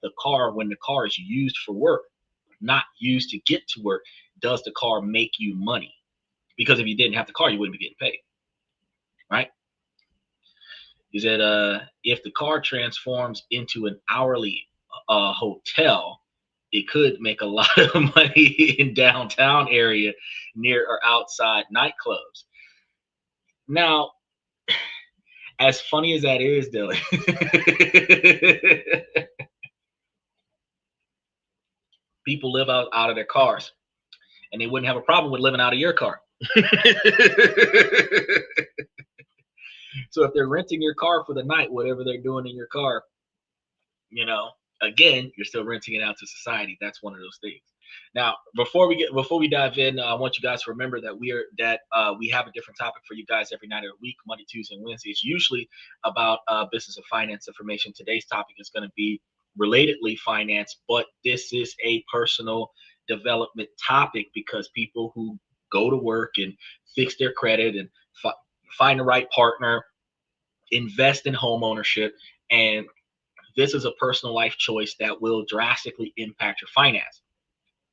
the car, when the car is used for work, not used to get to work, does the car make you money? Because if you didn't have the car, you wouldn't be getting paid, right? Is that if the car transforms into an hourly hotel, it could make a lot of money in downtown area near or outside nightclubs. Now, as funny as that is, Dylan, people live out of their cars, and they wouldn't have a problem with living out of your car. So if they're renting your car for the night, whatever they're doing in your car, again, you're still renting it out to society. That's one of those things. Now, before we dive in, I want you guys to remember that we have a different topic for you guys every night of the week, Monday, Tuesday, and Wednesday. It's usually about business and finance information. Today's topic is going to be relatedly finance, but this is a personal development topic because people who go to work and fix their credit and find the right partner, invest in home ownership, and this is a personal life choice that will drastically impact your finance.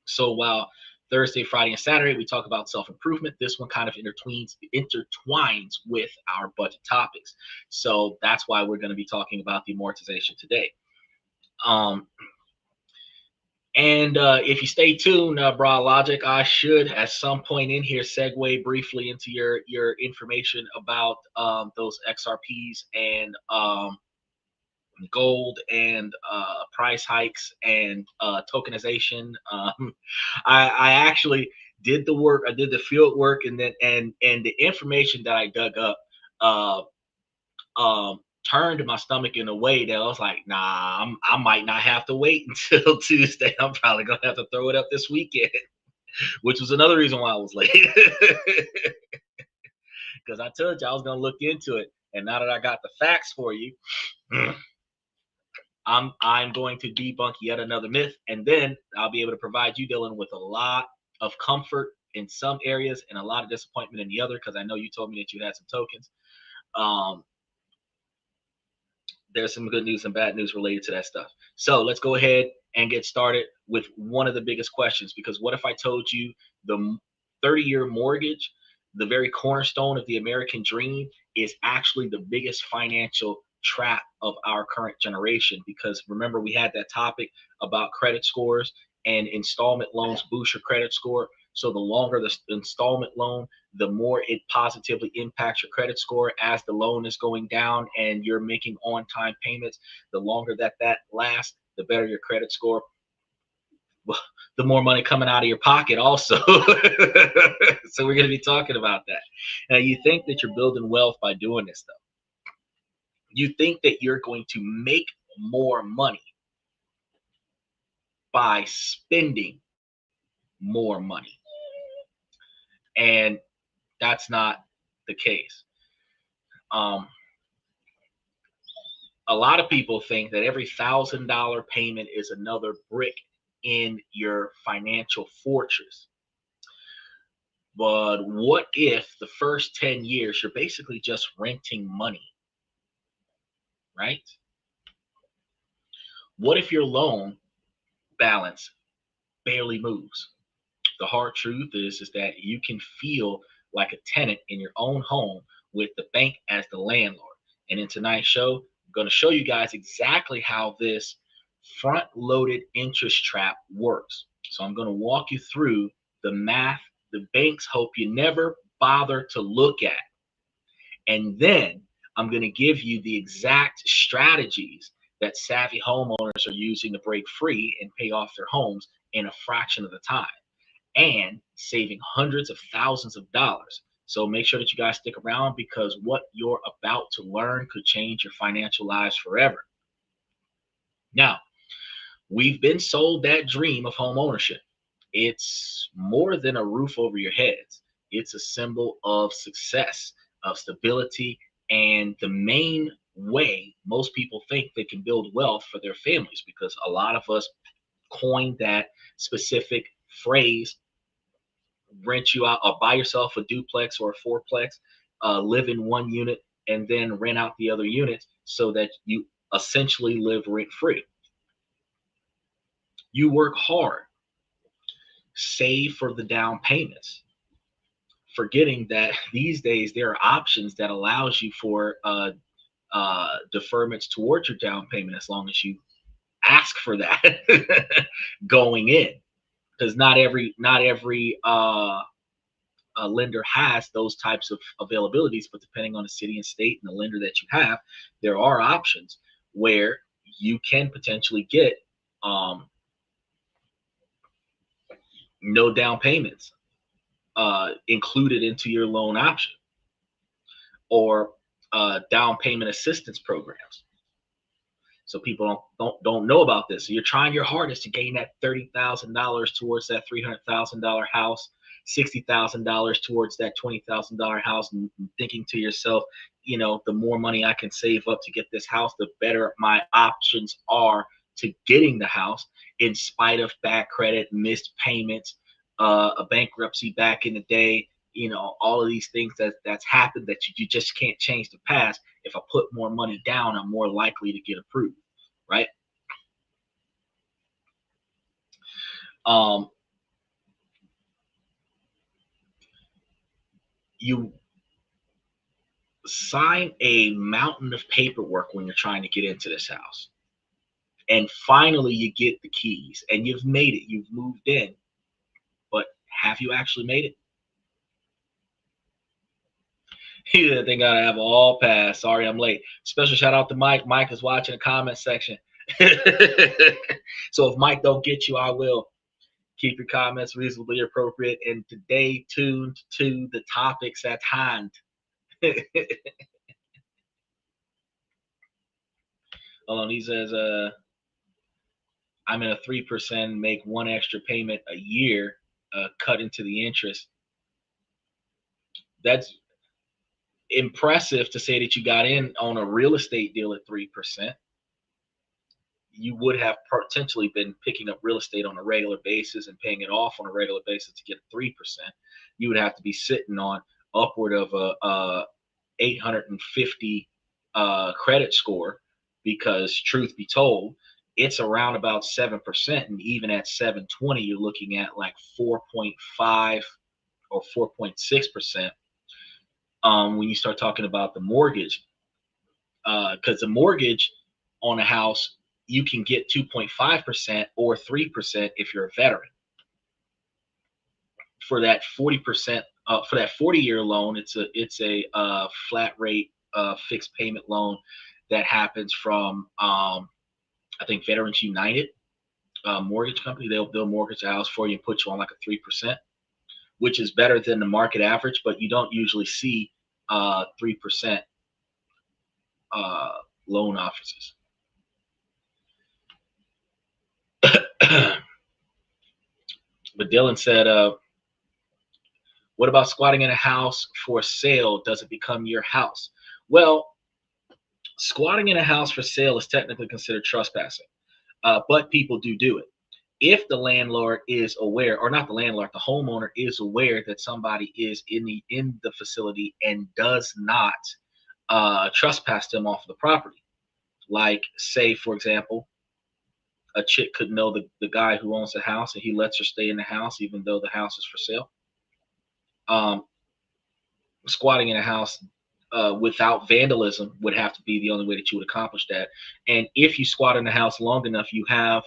So while Thursday, Friday, and Saturday we talk about self-improvement, this one kind of intertwines with our budget topics. So that's why we're going to be talking about the amortization today. If you stay tuned, Bra Logic, I should at some point in here segue briefly into your information about those XRPs and gold and price hikes and tokenization. I actually did the work. I did the field work, and then and the information that I dug up turned my stomach in a way that I was like, nah, I might not have to wait until Tuesday. I'm probably gonna have to throw it up this weekend, which was another reason why I was late. Because I told you I was gonna look into it, and now that I got the facts for you, I'm going to debunk yet another myth, and then I'll be able to provide you, Dylan, with a lot of comfort in some areas and a lot of disappointment in the other, because I know you told me that you had some tokens. There's some good news and bad news related to that stuff. So let's go ahead and get started with one of the biggest questions, because what if I told you the 30-year mortgage, the very cornerstone of the American dream, is actually the biggest financial trap of our current generation? Because remember, we had that topic about credit scores, and installment loans boost your credit score. So the longer the installment loan, the more it positively impacts your credit score as the loan is going down and you're making on-time payments. The longer that lasts, the better your credit score, the more money coming out of your pocket also. So we're going to be talking about that. Now, you think that you're building wealth by doing this stuff. You think that you're going to make more money by spending more money. And that's not the case. A lot of people think that every $1,000 payment is another brick in your financial fortress. But what if the first 10 years you're basically just renting money, right? What if your loan balance barely moves? The hard truth is that you can feel like a tenant in your own home with the bank as the landlord. And in tonight's show, I'm going to show you guys exactly how this front-loaded interest trap works. So I'm going to walk you through the math the banks hope you never bother to look at. And then I'm going to give you the exact strategies that savvy homeowners are using to break free and pay off their homes in a fraction of the time, and saving hundreds of thousands of dollars. So make sure that you guys stick around, because what you're about to learn could change your financial lives forever. Now, we've been sold that dream of home ownership. It's more than a roof over your heads. It's a symbol of success, of stability, and the main way most people think they can build wealth for their families, because a lot of us coined that specific phrase: rent you out or buy yourself a duplex or a fourplex, live in one unit, and then rent out the other units so that you essentially live rent free. You work hard, save for the down payments, forgetting that these days there are options that allows you for deferments towards your down payment as long as you ask for that going in, because not every lender has those types of availabilities, but depending on the city and state and the lender that you have, there are options where you can potentially get no down payments included into your loan option, or down payment assistance programs. So people don't know about this. So you're trying your hardest to gain that $30,000 towards that $300,000 house, $60,000 towards that $20,000 house, and thinking to yourself, the more money I can save up to get this house, the better my options are to getting the house, in spite of bad credit, missed payments, a bankruptcy back in the day. All of these things that's happened that you just can't change the past. If I put more money down, I'm more likely to get approved, right? You sign a mountain of paperwork when you're trying to get into this house, and finally you get the keys and you've made it, you've moved in, but have you actually made it? You think I have all pass. Sorry, I'm late. Special shout out to Mike. Mike is watching the comment section. So if Mike don't get you, I will. Keep your comments reasonably appropriate and today tuned to the topics at hand. Hold on, he says, I'm in a 3%, make one extra payment a year, cut into the interest. That's impressive to say that you got in on a real estate deal at 3%. You would have potentially been picking up real estate on a regular basis and paying it off on a regular basis to get 3%. You would have to be sitting on upward of a 850 credit score, because truth be told, it's around about 7%, and even at 720, you're looking at like 4.5 or 4.6% when you start talking about the mortgage, because the mortgage on a house, you can get 2.5% or 3% if you're a veteran. For that 40%, for that 40-year loan, it's a flat rate fixed payment loan that happens from I think Veterans United mortgage company. They'll mortgage a house for you and put you on like a 3%, which is better than the market average, but you don't usually see 3% loan offices. But Dylan said, what about squatting in a house for sale? Does it become your house? Well, squatting in a house for sale is technically considered trespassing, but people do it. If the landlord is aware, or not the landlord, the homeowner is aware that somebody is in the facility and does not trespass them off of the property. Like, say, for example, a chick could know the guy who owns the house and he lets her stay in the house even though the house is for sale. Squatting in a house without vandalism would have to be the only way that you would accomplish that. And if you squat in the house long enough, you have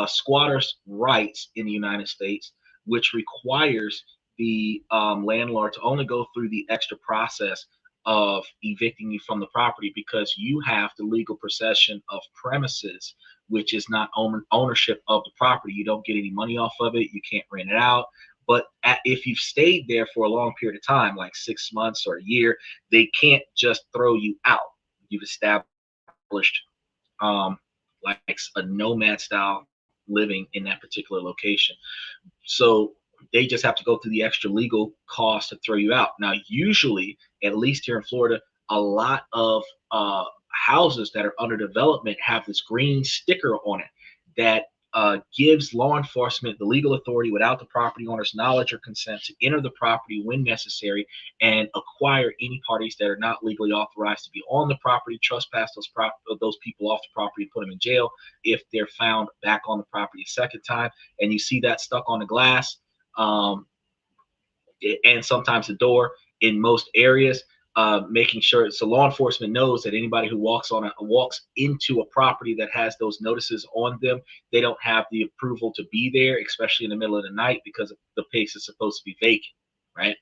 squatters' rights in the United States, which requires the landlord to only go through the extra process of evicting you from the property, because you have the legal possession of premises, which is not ownership of the property. You don't get any money off of it. You can't rent it out. But if you've stayed there for a long period of time, like 6 months or a year, they can't just throw you out. You've established like a nomad style living in that particular location. So they just have to go through the extra legal cost to throw you out. Now, usually, at least here in Florida, a lot of houses that are under development have this green sticker on it that gives law enforcement the legal authority without the property owner's knowledge or consent to enter the property when necessary and acquire any parties that are not legally authorized to be on the property, trespass those people off the property, and put them in jail if they're found back on the property a second time. And you see that stuck on the glass, and sometimes the door in most areas. Making sure so law enforcement knows that anybody who walks into a property that has those notices on them, they don't have the approval to be there, especially in the middle of the night, because the place is supposed to be vacant, right?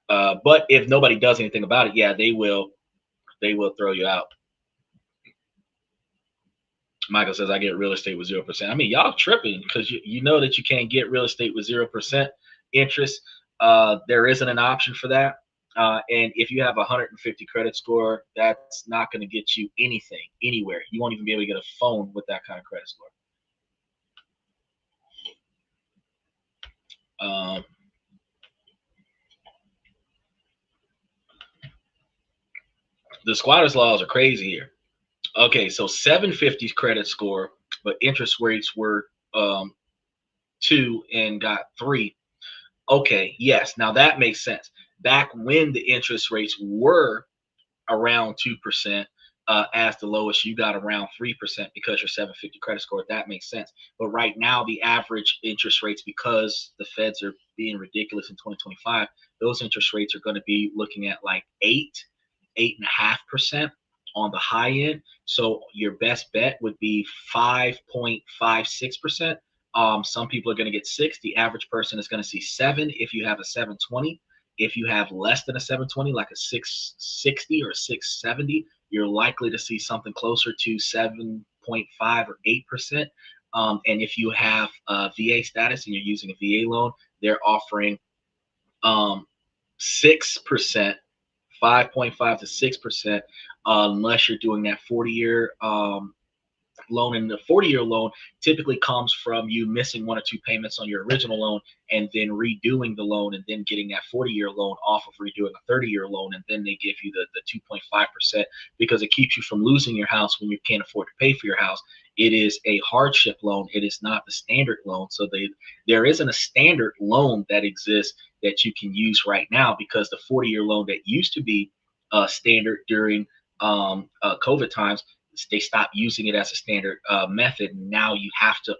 But if nobody does anything about it, yeah, they will throw you out. Michael says, I get real estate with 0%. I mean, y'all tripping, because you know that you can't get real estate with 0% interest. There isn't an option for that. And if you have 150 credit score, that's not going to get you anything anywhere. You won't even be able to get a phone with that kind of credit score. The squatters laws are crazy here. Okay, so 750 credit score, but interest rates were 2 and got 3. Okay, yes, now that makes sense. Back when the interest rates were around 2%, as the lowest, you got around 3% because your 750 credit score. That makes sense. But right now, the average interest rates, because the feds are being ridiculous in 2025, those interest rates are going to be looking at like 8.5% on the high end. So your best bet would be 5.56%. Some people are going to get 6. The average person is going to see 7 if you have a 720. If you have less than a 720, like a 660 or 670, you're likely to see something closer to 7.5 or 8%. And if you have a VA status and you're using a VA loan, they're offering 6%, 5.5 to 6%, unless you're doing that 40-year loan. And the 40-year loan typically comes from you missing 1 or 2 payments on your original loan and then redoing the loan and then getting that 40-year loan off of redoing a 30-year loan, and then they give you the 2.5% because it keeps you from losing your house when you can't afford to pay for your house. It is a hardship loan. It is not the standard loan. So there isn't a standard loan that exists that you can use right now, because the 40-year loan that used to be standard during COVID times, they stopped using it as a standard method. Now you have to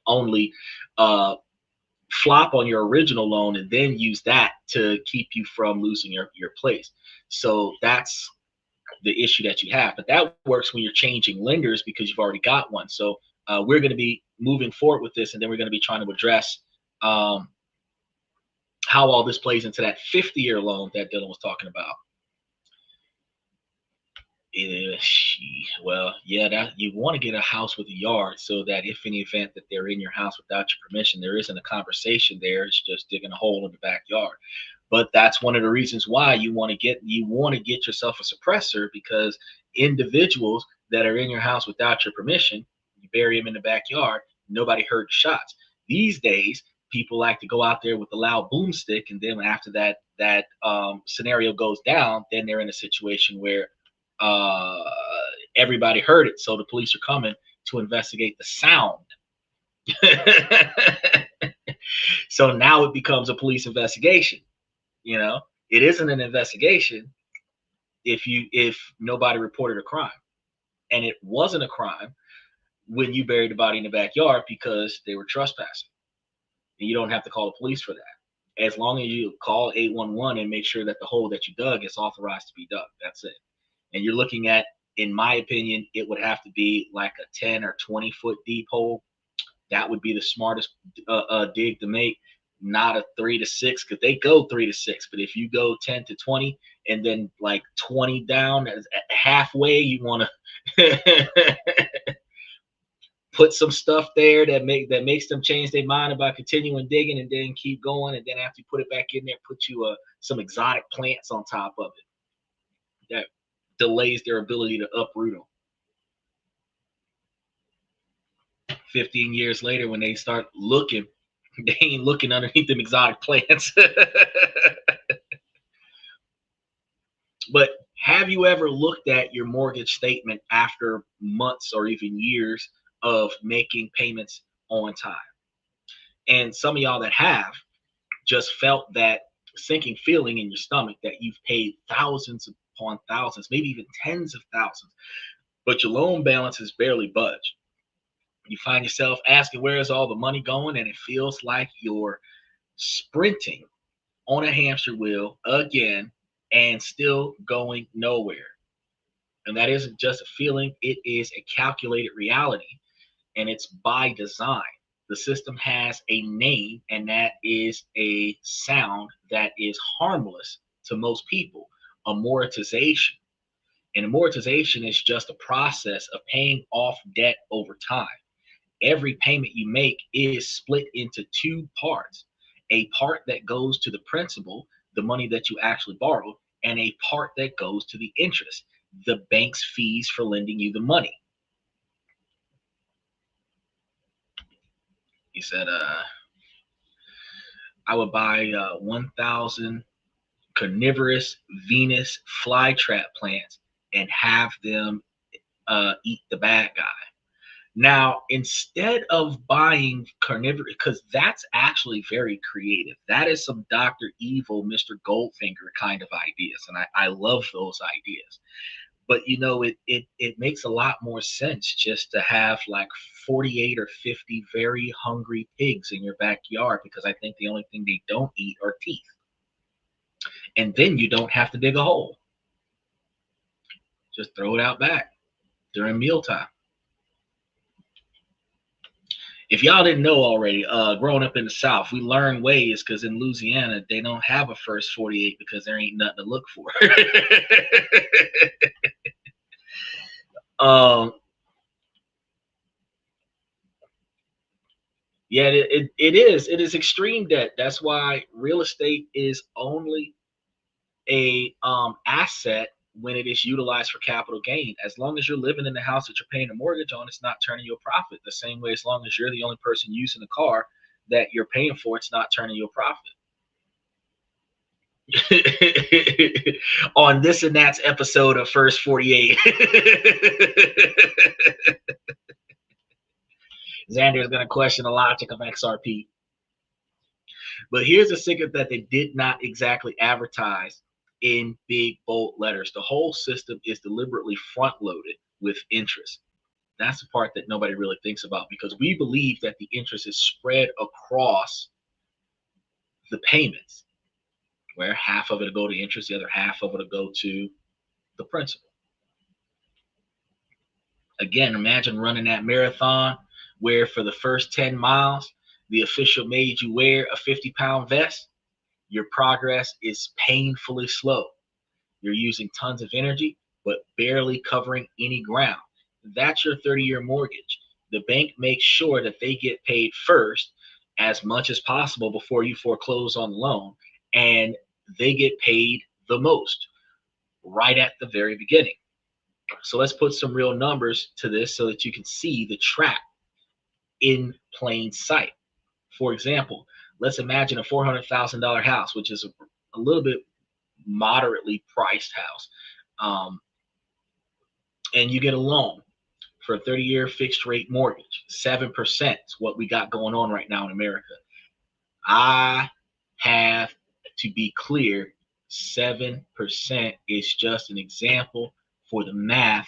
only flop on your original loan and then use that to keep you from losing your place. So that's the issue that you have. But that works when you're changing lenders because you've already got one. So we're going to be moving forward with this, and then we're going to be trying to address how all this plays into that 50-year loan that Dylan was talking about. Well, yeah, that you want to get a house with a yard so that if in the event that they're in your house without your permission, there isn't a conversation there. It's just digging a hole in the backyard. But that's one of the reasons why you want to get yourself a suppressor, because individuals that are in your house without your permission, you bury them in the backyard, nobody heard the shots. These days, people like to go out there with a loud boomstick, and then after that scenario goes down, then they're in a situation where everybody heard it, so the police are coming to investigate the sound. So now it becomes a police investigation. It isn't an investigation if nobody reported a crime, and it wasn't a crime when you buried the body in the backyard because they were trespassing, and you don't have to call the police for that, as long as you call 811 and make sure that the hole that you dug is authorized to be dug. That's it. And you're looking at, in my opinion, it would have to be like a 10 or 20 foot deep hole. That would be the smartest dig to make, not a 3 to 6, because they go 3 to 6. But if you go 10 to 20 and then like 20 down as halfway, you want to put some stuff there that makes them change their mind about continuing digging, and then keep going. And then after you put it back in there, put you some exotic plants on top of it. That delays their ability to uproot them. 15 years later, when they start looking, they ain't looking underneath them exotic plants. But have you ever looked at your mortgage statement after months or even years of making payments on time. And some of y'all that have just felt that sinking feeling in your stomach that you've paid thousands upon thousands, maybe even tens of thousands, but your loan balance has barely budged. You find yourself asking, where is all the money going? And it feels like you're sprinting on a hamster wheel again and still going nowhere. And that isn't just a feeling, it is a calculated reality, and it's by design. The system has a name, and that is a sound that is harmless to most people: amortization. And amortization is just a process of paying off debt over time. Every payment you make is split into two parts: a part that goes to the principal, the money that you actually borrowed, and a part that goes to the interest, the bank's fees for lending you the money. He said, I would buy 1,000 carnivorous Venus flytrap plants and have them eat the bad guy. Now, instead of buying carnivorous, because that's actually very creative. That is some Dr. Evil, Mr. Goldfinger kind of ideas. And I love those ideas. But you know, it makes a lot more sense just to have like 48 or 50 very hungry pigs in your backyard, because I think the only thing they don't eat are teeth. And then you don't have to dig a hole. Just throw it out back during mealtime. If y'all didn't know already, growing up in the South, we learn ways, because in Louisiana, they don't have a first 48 because there ain't nothing to look for. Yeah, it is extreme debt. That's why real estate is only a asset when it is utilized for capital gain. As long as you're living in the house that you're paying a mortgage on, it's not turning you a profit. The same way, as long as you're the only person using the car that you're paying for, it's not turning you a profit. On this and that's episode of First 48. Xander is going to question the logic of XRP. But here's a secret that they did not exactly advertise in big, bold letters. The whole system is deliberately front-loaded with interest. That's the part that nobody really thinks about, because we believe that the interest is spread across the payments, where half of it will go to interest, the other half of it will go to the principal. Again, imagine running that marathon where for the first 10 miles, the official made you wear a 50-pound vest. Your progress is painfully slow. You're using tons of energy, but barely covering any ground. That's your 30-year mortgage. The bank makes sure that they get paid first as much as possible before you foreclose on the loan, and they get paid the most right at the very beginning. So let's put some real numbers to this so that you can see the trap in plain sight. For example, let's imagine a $400,000 house, which is a little bit moderately priced house. And you get a loan for a 30-year fixed rate mortgage. 7% is what we got going on right now in America. I have to be clear, 7% is just an example for the math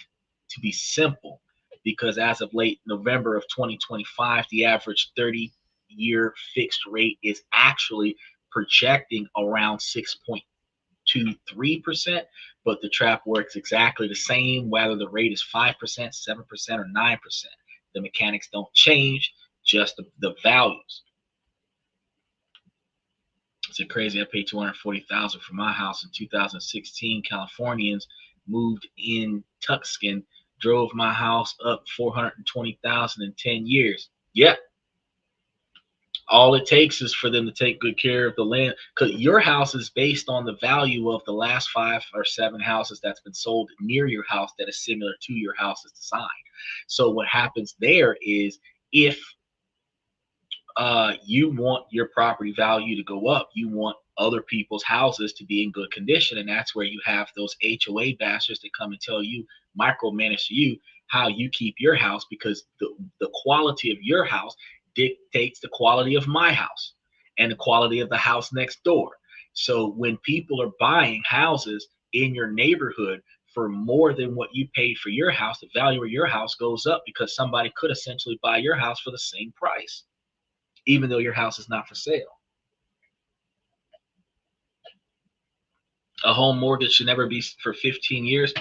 to be simple, because as of late November of 2025, the average 30-year fixed rate is actually projecting around 6.23%, but the trap works exactly the same whether the rate is 5%, 7%, or 9%. The mechanics don't change, just the values. It's crazy. I paid $240,000 for my house in 2016. Californians moved in Tucson, drove my house up $420,000 in 10 years. Yeah. All it takes is for them to take good care of the land, because your house is based on the value of the last 5 or 7 houses that's been sold near your house that is similar to your house's design. So what happens there is, if you want your property value to go up, you want other people's houses to be in good condition, and that's where you have those HOA bastards that come and tell you, micromanage to you, how you keep your house, because the quality of your house dictates the quality of my house and the quality of the house next door. So when people are buying houses in your neighborhood for more than what you paid for your house, the value of your house goes up because somebody could essentially buy your house for the same price, even though your house is not for sale. A home mortgage should never be for 15 years.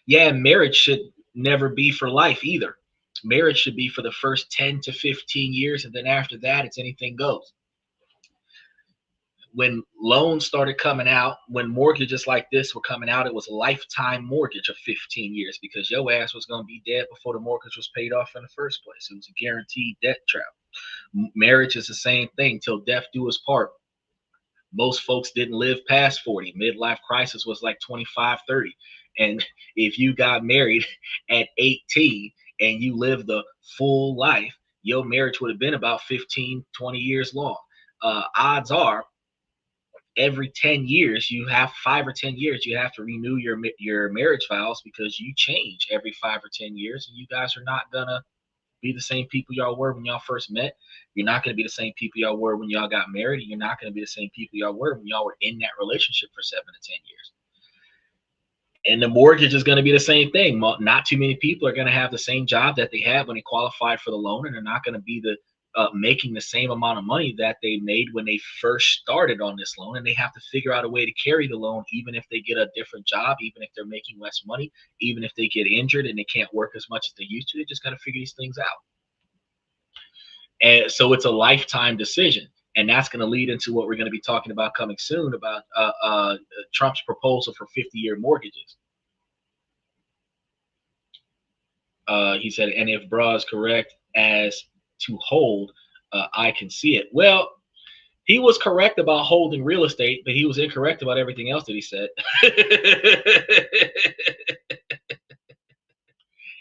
Yeah, marriage should never be for life either. Marriage should be for the first 10 to 15 years, and then after that, it's anything goes. When loans started coming out, when mortgages like this were coming out, it was a lifetime mortgage of 15 years because your ass was going to be dead before the mortgage was paid off in the first place. It was a guaranteed debt trap. Marriage is the same thing, till death do us part. Most folks didn't live past 40. Midlife crisis was like 25, 30. And if you got married at 18 and you lived the full life, your marriage would have been about 15, 20 years long. Odds are every 10 years, you have 5 or 10 years, you have to renew your marriage vows because you change every 5 or 10 years. And you guys are not going to be the same people y'all were when y'all first met. You're not going to be the same people y'all were when y'all got married. And you're not going to be the same people y'all were when y'all were in that relationship for 7 to 10 years. And the mortgage is going to be the same thing. Not too many people are going to have the same job that they had when they qualified for the loan, and they're not going to be making the same amount of money that they made when they first started on this loan. And they have to figure out a way to carry the loan, even if they get a different job, even if they're making less money, even if they get injured and they can't work as much as they used to. They just got to figure these things out. And so it's a lifetime decision. And that's going to lead into what we're going to be talking about coming soon about Trump's proposal for 50-year mortgages. He said, and if Bra is correct as to hold, I can see it. Well, he was correct about holding real estate, but he was incorrect about everything else that he said.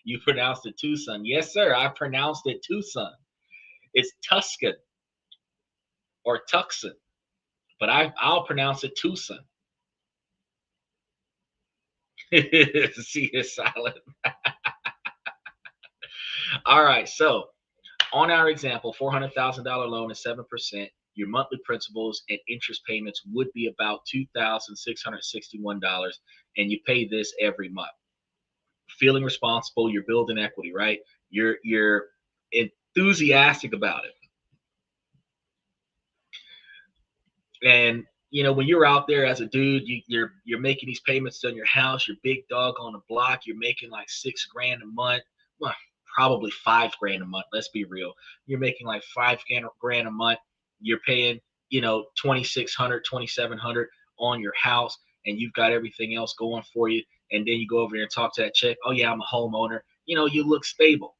You pronounced it Tucson. Yes, sir. I pronounced it Tucson. It's Tuscan or Tucson, but I'll pronounce it Tucson. See, it's silent. All right. So on our example, $400,000 loan is 7%. Your monthly principals and interest payments would be about $2,661, and you pay this every month. Feeling responsible, you're building equity, right? You're enthusiastic about it. And when you're out there as a dude, you're making these payments on your house, you're big dog on the block, you're making like $6 grand a month. Well, probably $5 grand a month. Let's be real. You're making like $5 grand a month. You're paying, 2,600, 2,700 on your house, and you've got everything else going for you. And then you go over there and talk to that chick. Oh yeah, I'm a homeowner. You look stable.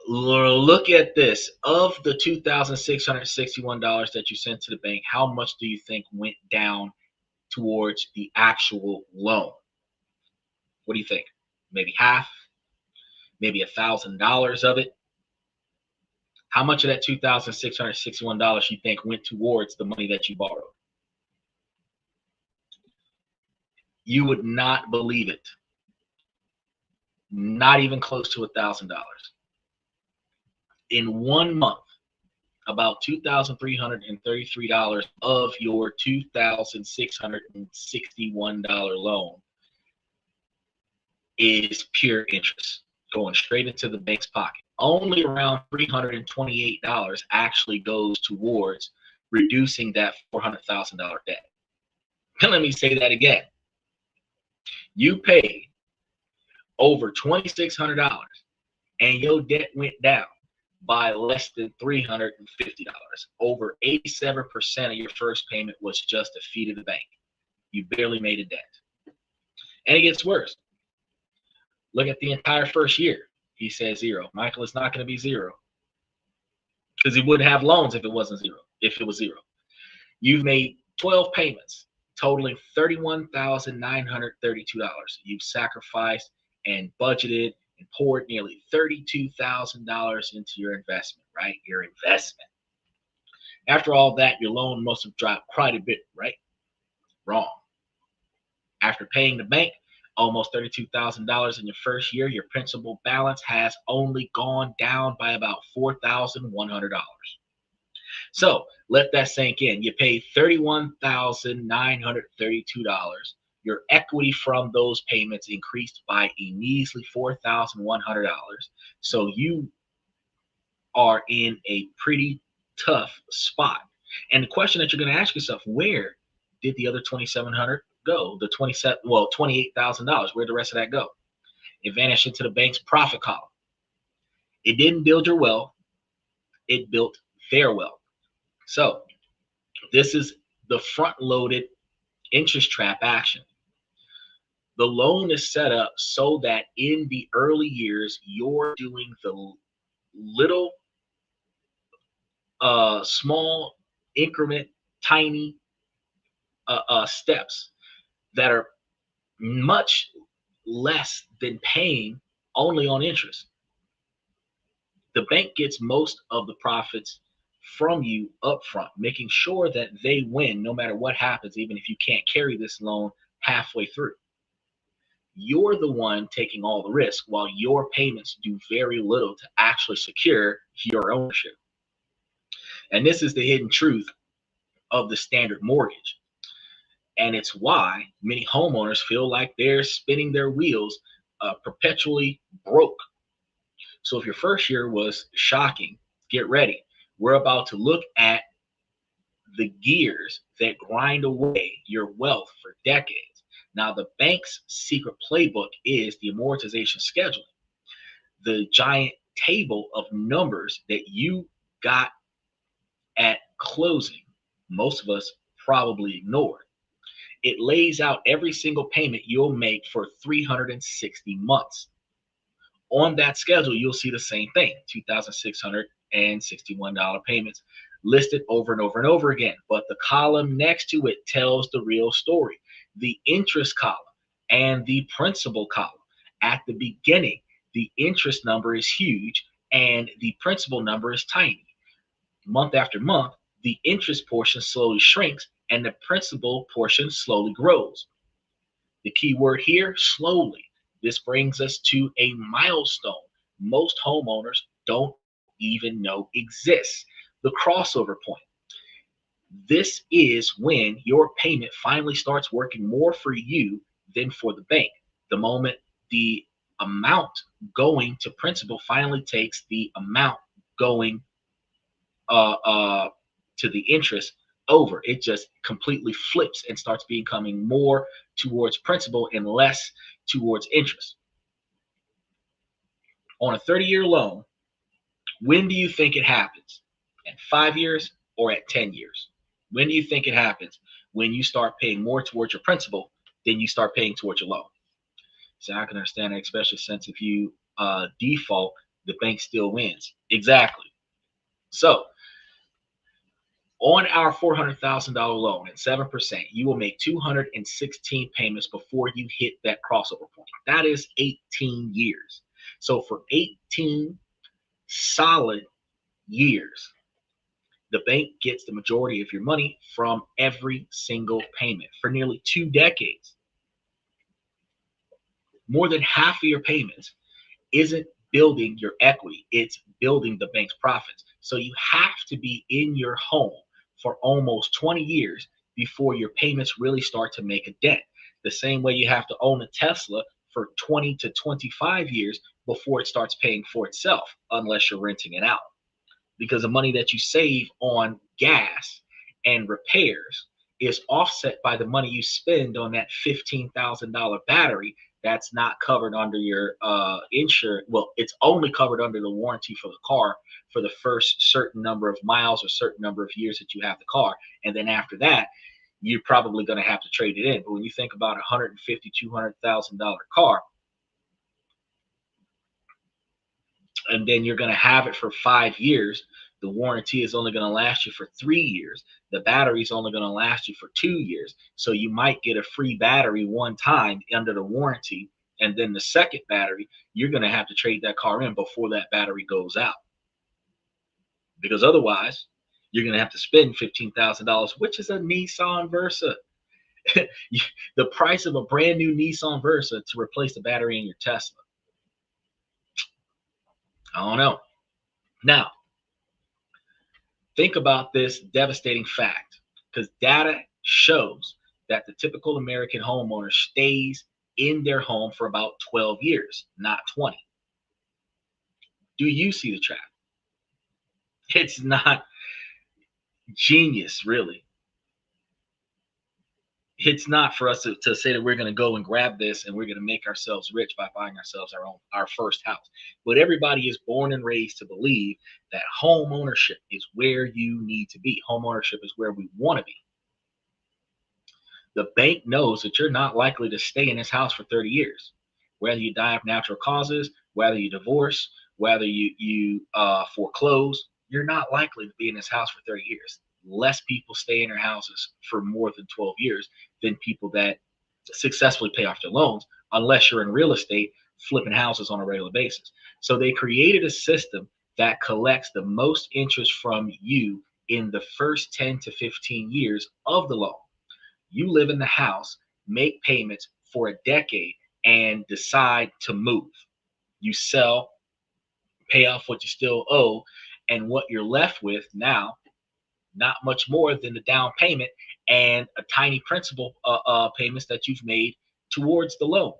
Look at this. Of the $2,661 that you sent to the bank, how much do you think went down towards the actual loan? What do you think? Maybe half? Maybe $1,000 of it? How much of that $2,661 you think went towards the money that you borrowed? You would not believe it. Not even close to $1,000. In 1 month, about $2,333 of your $2,661 loan is pure interest going straight into the bank's pocket. Only around $328 actually goes towards reducing that $400,000 debt. Let me say that again. You paid over $2,600 and your debt went down by less than $350. Over 87% of your first payment was just a fee to the bank. You barely made a dent. And it gets worse. Look at the entire first year. He says zero. Michael, it's not going to be zero, because he wouldn't have loans if it wasn't zero. If it was zero, you've made 12 payments totaling $31,932. You've sacrificed and budgeted and poured nearly $32,000 into your investment, right? Your investment. After all that, your loan must have dropped quite a bit, right? Wrong. After paying the bank, almost $32,000 in your first year, your principal balance has only gone down by about $4,100. So let that sink in. You paid $31,932. Your equity from those payments increased by a measly $4,100. So you are in a pretty tough spot. And the question that you're going to ask yourself, where did the other 2,700 go? The 27, well, $28,000. Where'd the rest of that go? It vanished into the bank's profit column. It didn't build your wealth. It built their wealth. So this is the front-loaded interest trap action. The loan is set up so that in the early years, you're doing the little, small increment, tiny steps that are much less than paying only on interest. The bank gets most of the profits from you upfront, making sure that they win no matter what happens, even if you can't carry this loan halfway through. You're the one taking all the risk while your payments do very little to actually secure your ownership. And this is the hidden truth of the standard mortgage. And it's why many homeowners feel like they're spinning their wheels, perpetually broke. So if your first year was shocking, get ready. We're about to look at the gears that grind away your wealth for decades. Now, the bank's secret playbook is the amortization schedule, the giant table of numbers that you got at closing. Most of us probably ignored. It lays out every single payment you'll make for 360 months. On that schedule, you'll see the same thing, $2,661 payments listed over and over and over again. But the column next to it tells the real story. The interest column and the principal column. At the beginning, the interest number is huge and the principal number is tiny. Month after month, the interest portion slowly shrinks and the principal portion slowly grows. The key word here, slowly. This brings us to a milestone most homeowners don't even know exists, the crossover point. This is when your payment finally starts working more for you than for the bank. The moment the amount going to principal finally takes the amount going to the interest over. It just completely flips and starts becoming more towards principal and less towards interest. On a 30-year loan, when do you think it happens? At 5 years or at 10 years? When do you think it happens? When you start paying more towards your principal than you start paying towards your loan. So I can understand that, especially since if you default, the bank still wins. Exactly. So on our $400,000 loan at 7%, you will make 216 payments before you hit that crossover point. That is 18 years. So for 18 solid years, the bank gets the majority of your money from every single payment for nearly 2 decades. More than half of your payments isn't building your equity, it's building the bank's profits. So you have to be in your home for almost 20 years before your payments really start to make a dent. The same way you have to own a Tesla for 20 to 25 years before it starts paying for itself, unless you're renting it out. Because the money that you save on gas and repairs is offset by the money you spend on that $15,000 battery that's not covered under your insurance. Well, it's only covered under the warranty for the car for the first certain number of miles or certain number of years that you have the car. And then after that, you're probably going to have to trade it in. But when you think about a $150,000, $200,000 car, and then you're going to have it for 5 years, the warranty is only going to last you for 3 years. The battery is only going to last you for 2 years. So you might get a free battery one time under the warranty, and then the second battery, you're going to have to trade that car in before that battery goes out. Because otherwise, you're going to have to spend $15,000, which is a Nissan Versa. The price of a brand new Nissan Versa to replace the battery in your Tesla. I don't know. Now, think about this devastating fact, because data shows that the typical American homeowner stays in their home for about 12 years, not 20. Do you see the trap? It's not genius, really. It's not for us to say that we're going to go and grab this and we're going to make ourselves rich by buying ourselves our first house. But everybody is born and raised to believe that home ownership is where you need to be. Home ownership is where we want to be. The bank knows that you're not likely to stay in this house for 30 years. Whether you die of natural causes, whether you divorce, whether you foreclose, you're not likely to be in this house for 30 years. Less people stay in their houses for more than 12 years than people that successfully pay off their loans, unless you're in real estate flipping houses on a regular basis. So they created a system that collects the most interest from you in the first 10 to 15 years of the loan. You live in the house, make payments for a decade, and decide to move. You sell, pay off what you still owe, and what you're left with now, not much more than the down payment and a tiny principal payments that you've made towards the loan.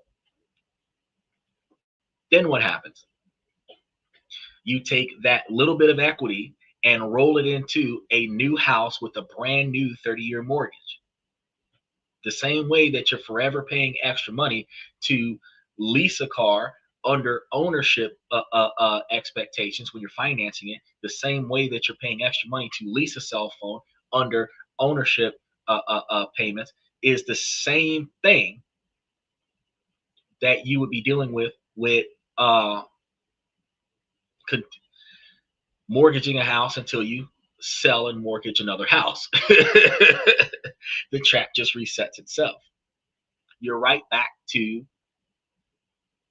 Then what happens? You take that little bit of equity and roll it into a new house with a brand new 30-year mortgage. The same way that you're forever paying extra money to lease a car under ownership expectations when you're financing it, the same way that you're paying extra money to lease a cell phone under ownership payments, is the same thing that you would be dealing with mortgaging a house until you sell and mortgage another house. The trap just resets itself. You're right back to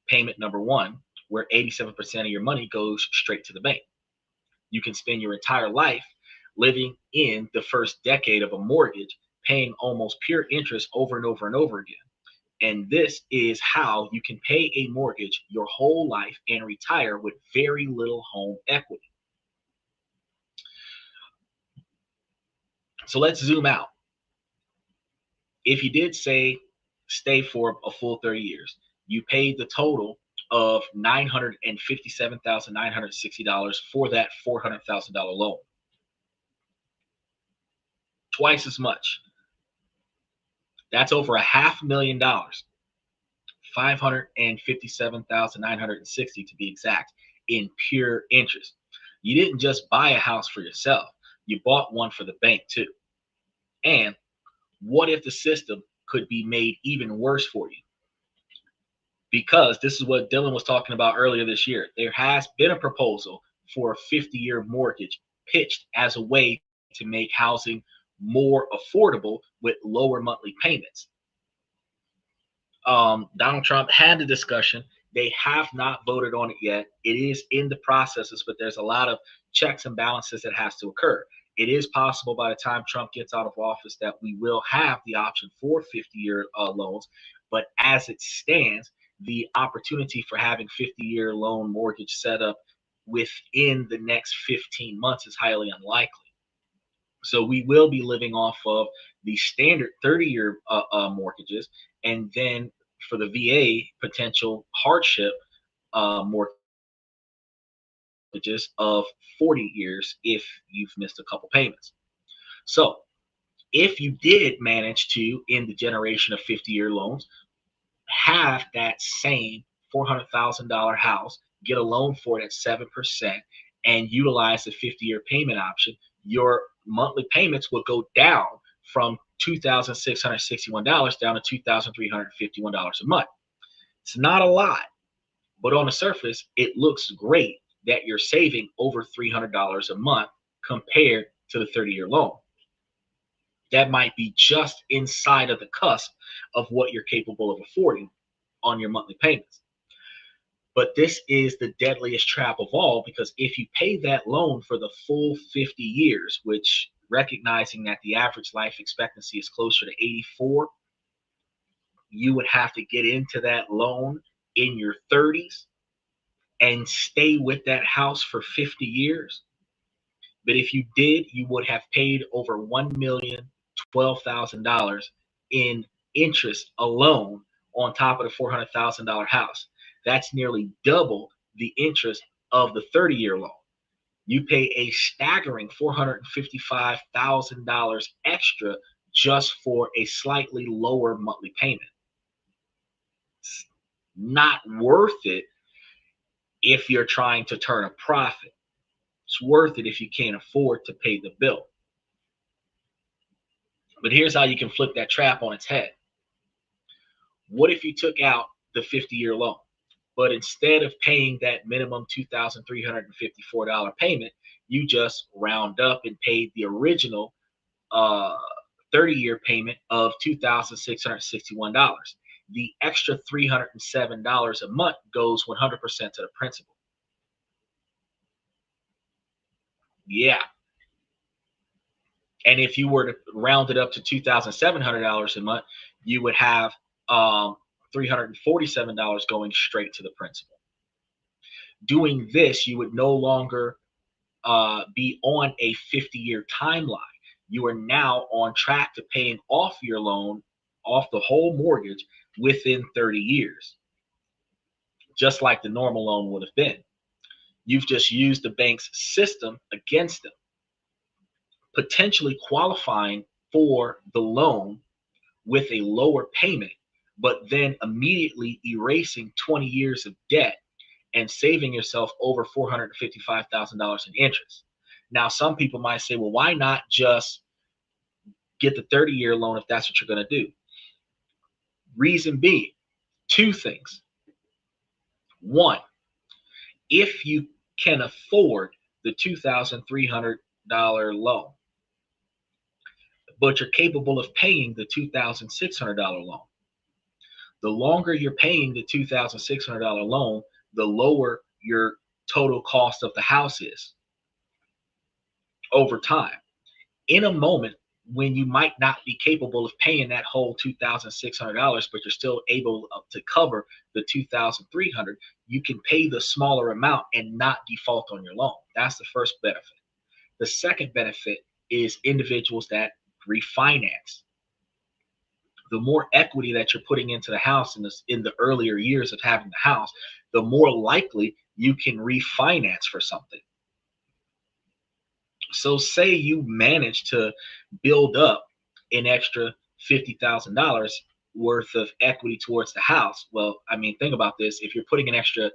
payment number one, where 87% of your money goes straight to the bank. You can spend your entire life living in the first decade of a mortgage, paying almost pure interest over and over and over again. And this is how you can pay a mortgage your whole life and retire with very little home equity. So let's zoom out. If you did say stay for a full 30 years, you paid the total of $957,960 for that $400,000 loan. Twice as much. That's over $500,000. $557,960 to be exact, in pure interest. You didn't just buy a house for yourself, you bought one for the bank too. And what if the system could be made even worse for you? Because this is what Dylan was talking about earlier this year. There has been a proposal for a 50-year mortgage pitched as a way to make housing more affordable with lower monthly payments. Donald Trump had the discussion. They have not voted on it yet. It is in the processes, but there's a lot of checks and balances that has to occur. It is possible by the time Trump gets out of office that we will have the option for 50-year loans. But as it stands, the opportunity for having 50-year loan mortgage set up within the next 15 months is highly unlikely. So we will be living off of the standard 30-year mortgages, and then for the VA potential hardship mortgages of 40 years if you've missed a couple payments. So if you did manage to, in the generation of 50-year loans, have that same $400,000 house, get a loan for it at 7%, and utilize the 50-year payment option, your monthly payments will go down from $2,661 down to $2,351 a month. It's not a lot, but on the surface, it looks great that you're saving over $300 a month compared to the 30-year loan. That might be just inside of the cusp of what you're capable of affording on your monthly payments. But this is the deadliest trap of all, because if you pay that loan for the full 50 years, which, recognizing that the average life expectancy is closer to 84, you would have to get into that loan in your 30s and stay with that house for 50 years. But if you did, you would have paid over $1,012,000 in interest alone on top of the $400,000 house. That's nearly double the interest of the 30-year loan. You pay a staggering $455,000 extra just for a slightly lower monthly payment. It's not worth it if you're trying to turn a profit. It's worth it if you can't afford to pay the bill. But here's how you can flip that trap on its head. What if you took out the 50-year loan, but instead of paying that minimum $2,354 payment, you just round up and paid the original 30-year payment of $2,661. The extra $307 a month goes 100% to the principal. Yeah. And if you were to round it up to $2,700 a month, you would have $347 going straight to the principal. Doing this, you would no longer be on a 50-year timeline. You are now on track to paying off your loan, off the whole mortgage, within 30 years, just like the normal loan would have been. You've just used the bank's system against them, potentially qualifying for the loan with a lower payment, but then immediately erasing 20 years of debt and saving yourself over $455,000 in interest. Now, some people might say, well, why not just get the 30-year loan if that's what you're going to do? Reason being, two things. One, if you can afford the $2,300 loan, but you're capable of paying the $2,600 loan, the longer you're paying the $2,600 loan, the lower your total cost of the house is over time. In a moment when you might not be capable of paying that whole $2,600, but you're still able to cover the $2,300, you can pay the smaller amount and not default on your loan. That's the first benefit. The second benefit is individuals that refinance. The more equity that you're putting into the house in the earlier years of having the house, the more likely you can refinance for something. So say you manage to build up an extra $50,000 worth of equity towards the house. Well, I mean, think about this. If you're putting an extra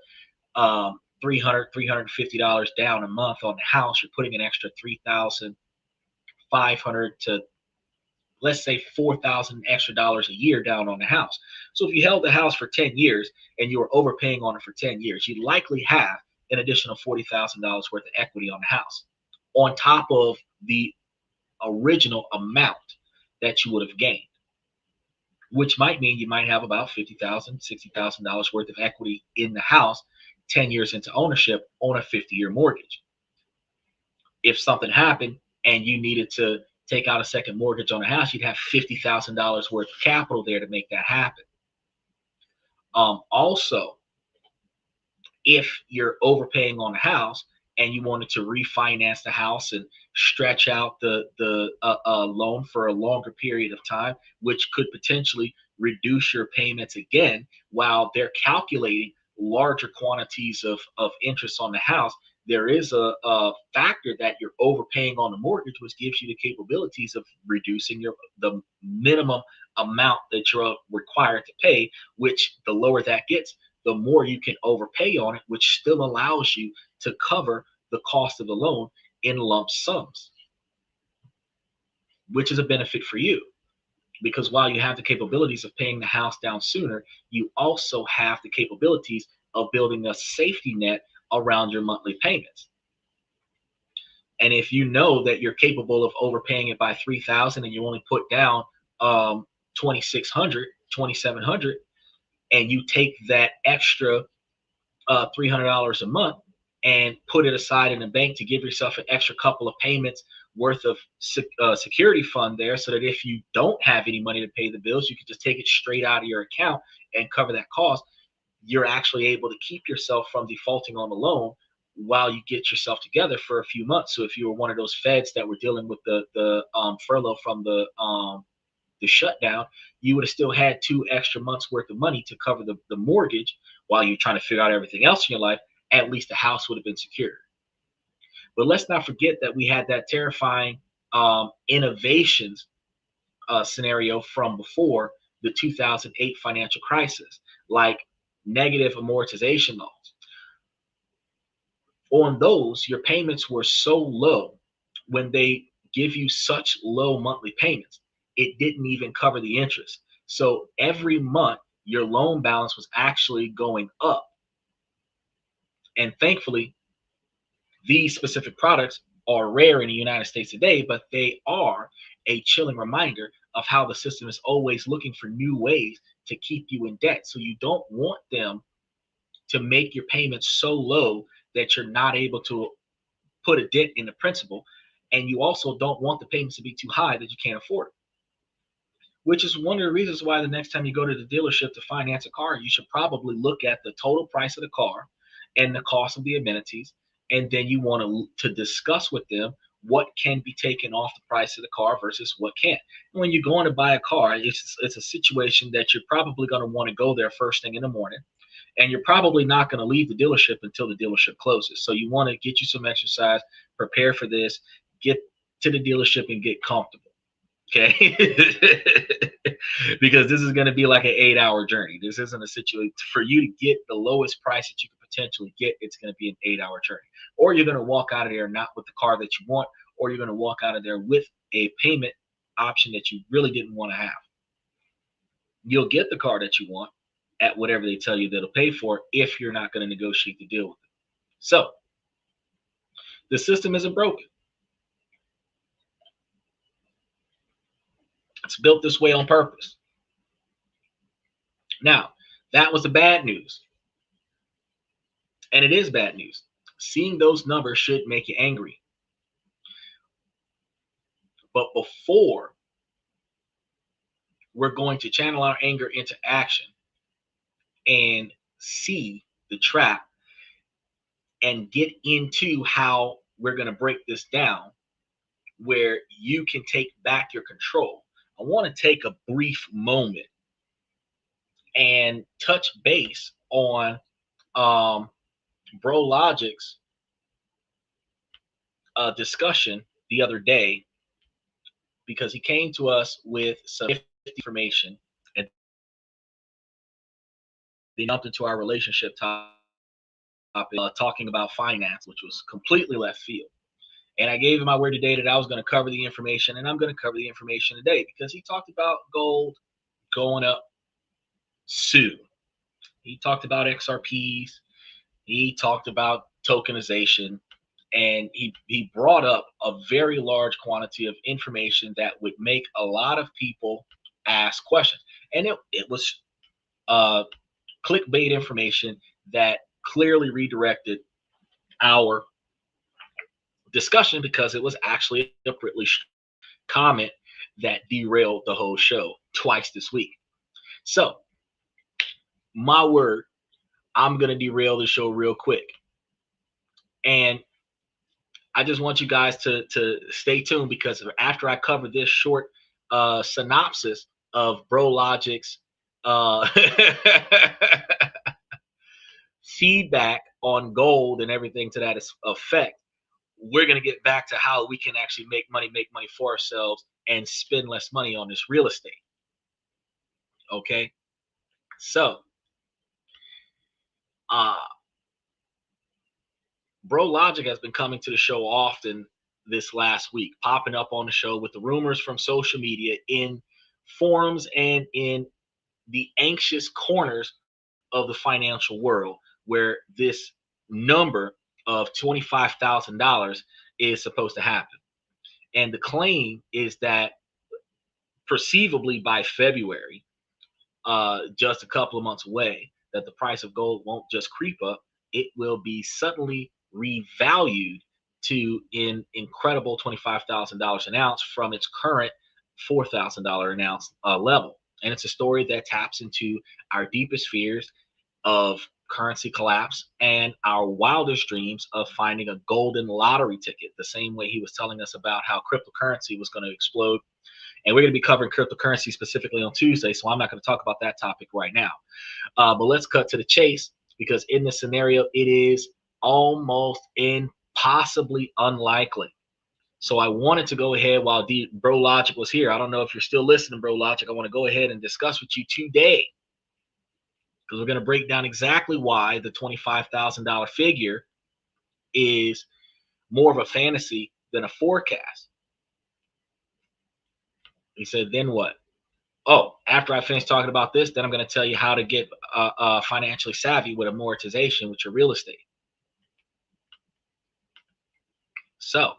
$300, $350 down a month on the house, you're putting an extra $3,500 to, let's say, $4,000 extra dollars a year down on the house. So if you held the house for 10 years and you were overpaying on it for 10 years, you'd likely have an additional $40,000 worth of equity on the house on top of the original amount that you would have gained, which might mean you might have about $50,000, $60,000 worth of equity in the house 10 years into ownership on a 50-year mortgage. If something happened and you needed to take out a second mortgage on a house, you'd have $50,000 worth of capital there to make that happen. Also, if you're overpaying on a house and you wanted to refinance the house and stretch out the loan for a longer period of time, which could potentially reduce your payments again while they're calculating larger quantities of interest on the house, there is a factor that you're overpaying on the mortgage, which gives you the capabilities of reducing the minimum amount that you're required to pay, which the lower that gets, the more you can overpay on it, which still allows you to cover the cost of the loan in lump sums, which is a benefit for you. Because while you have the capabilities of paying the house down sooner, you also have the capabilities of building a safety net around your monthly payments. And if you know that you're capable of overpaying it by $3,000 and you only put down $2,600, $2,700, and you take that extra $300 a month and put it aside in the bank to give yourself an extra couple of payments worth of security fund there, so that if you don't have any money to pay the bills, you can just take it straight out of your account and cover that cost. You're actually able to keep yourself from defaulting on the loan while you get yourself together for a few months. So if you were one of those feds that were dealing with the furlough from the shutdown, you would have still had 2 extra months worth of money to cover the mortgage while you're trying to figure out everything else in your life. At least the house would have been secured. But let's not forget that we had that terrifying innovations scenario from before the 2008 financial crisis, like negative amortization loans. On those, your payments were so low. When they give you such low monthly payments, it didn't even cover the interest. So every month, your loan balance was actually going up. And thankfully, these specific products are rare in the United States today, but they are a chilling reminder of how the system is always looking for new ways to keep you in debt. So you don't want them to make your payments so low that you're not able to put a dent in the principal. And you also don't want the payments to be too high that you can't afford it. Which is one of the reasons why the next time you go to the dealership to finance a car, you should probably look at the total price of the car and the cost of the amenities. And then you want to discuss with them what can be taken off the price of the car versus what can't. And when you're going to buy a car, it's a situation that you're probably going to want to go there first thing in the morning. And you're probably not going to leave the dealership until the dealership closes. So you want to get you some exercise, prepare for this, get to the dealership and get comfortable. Okay. Because this is going to be like an 8-hour journey. This isn't a situation for you to get the lowest price that you could potentially get. It's going to be an 8-hour journey, or you're going to walk out of there not with the car that you want, or you're going to walk out of there with a payment option that you really didn't want to have. You'll get the car that you want at whatever they tell you that'll pay for if you're not going to negotiate the deal with it. So the system isn't broken. It's built this way on purpose. Now, that was the bad news. And it is bad news. Seeing those numbers should make you angry. But before we're going to channel our anger into action and see the trap and get into how we're going to break this down where you can take back your control, I want to take a brief moment and touch base on Bro Logic's discussion the other day, because he came to us with some information and then jumped into our relationship topic, talking about finance, which was completely left field. And I gave him my word today that I was going to cover the information, and I'm going to cover the information today because he talked about gold going up soon. He talked about XRPs. He talked about tokenization. And he brought up a very large quantity of information that would make a lot of people ask questions. And it was clickbait information that clearly redirected our discussion, because it was actually a privileged comment that derailed the whole show twice this week. So, my word, I'm going to derail the show real quick. And I just want you guys to stay tuned, because after I cover this short synopsis of Bro Logic's feedback on gold and everything to that effect, we're going to get back to how we can actually make money for ourselves and spend less money on this real estate. Okay? So, Bro Logic has been coming to the show often this last week, popping up on the show with the rumors from social media, in forums and in the anxious corners of the financial world, where this number of $25,000 is supposed to happen. And the claim is that perceivably by February, just a couple of months away, that the price of gold won't just creep up, it will be suddenly revalued to an incredible $25,000 an ounce from its current $4,000 an ounce level. And it's a story that taps into our deepest fears of currency collapse and our wildest dreams of finding a golden lottery ticket, the same way he was telling us about how cryptocurrency was going to explode. And we're going to be covering cryptocurrency specifically on Tuesday, so I'm not going to talk about that topic right now. But let's cut to the chase, because in this scenario, it is almost impossibly unlikely. So I wanted to go ahead while Bro Logic was here. I don't know if you're still listening, Bro Logic. I want to go ahead and discuss with you today, because we're going to break down exactly why the $25,000 figure is more of a fantasy than a forecast. He said, then what? Oh, after I finish talking about this, then I'm going to tell you how to get financially savvy with amortization with your real estate. So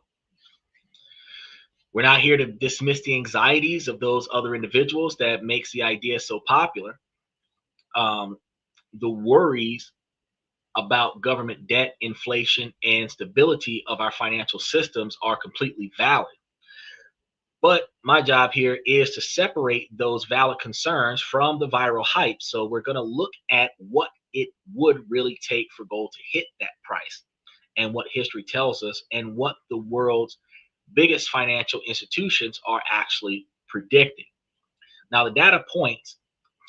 we're not here to dismiss the anxieties of those other individuals that makes the idea so popular. The worries about government debt, inflation, and stability of our financial systems are completely valid. But my job here is to separate those valid concerns from the viral hype. So we're going to look at what it would really take for gold to hit that price, and what history tells us, and what the world's biggest financial institutions are actually predicting. Now, the data points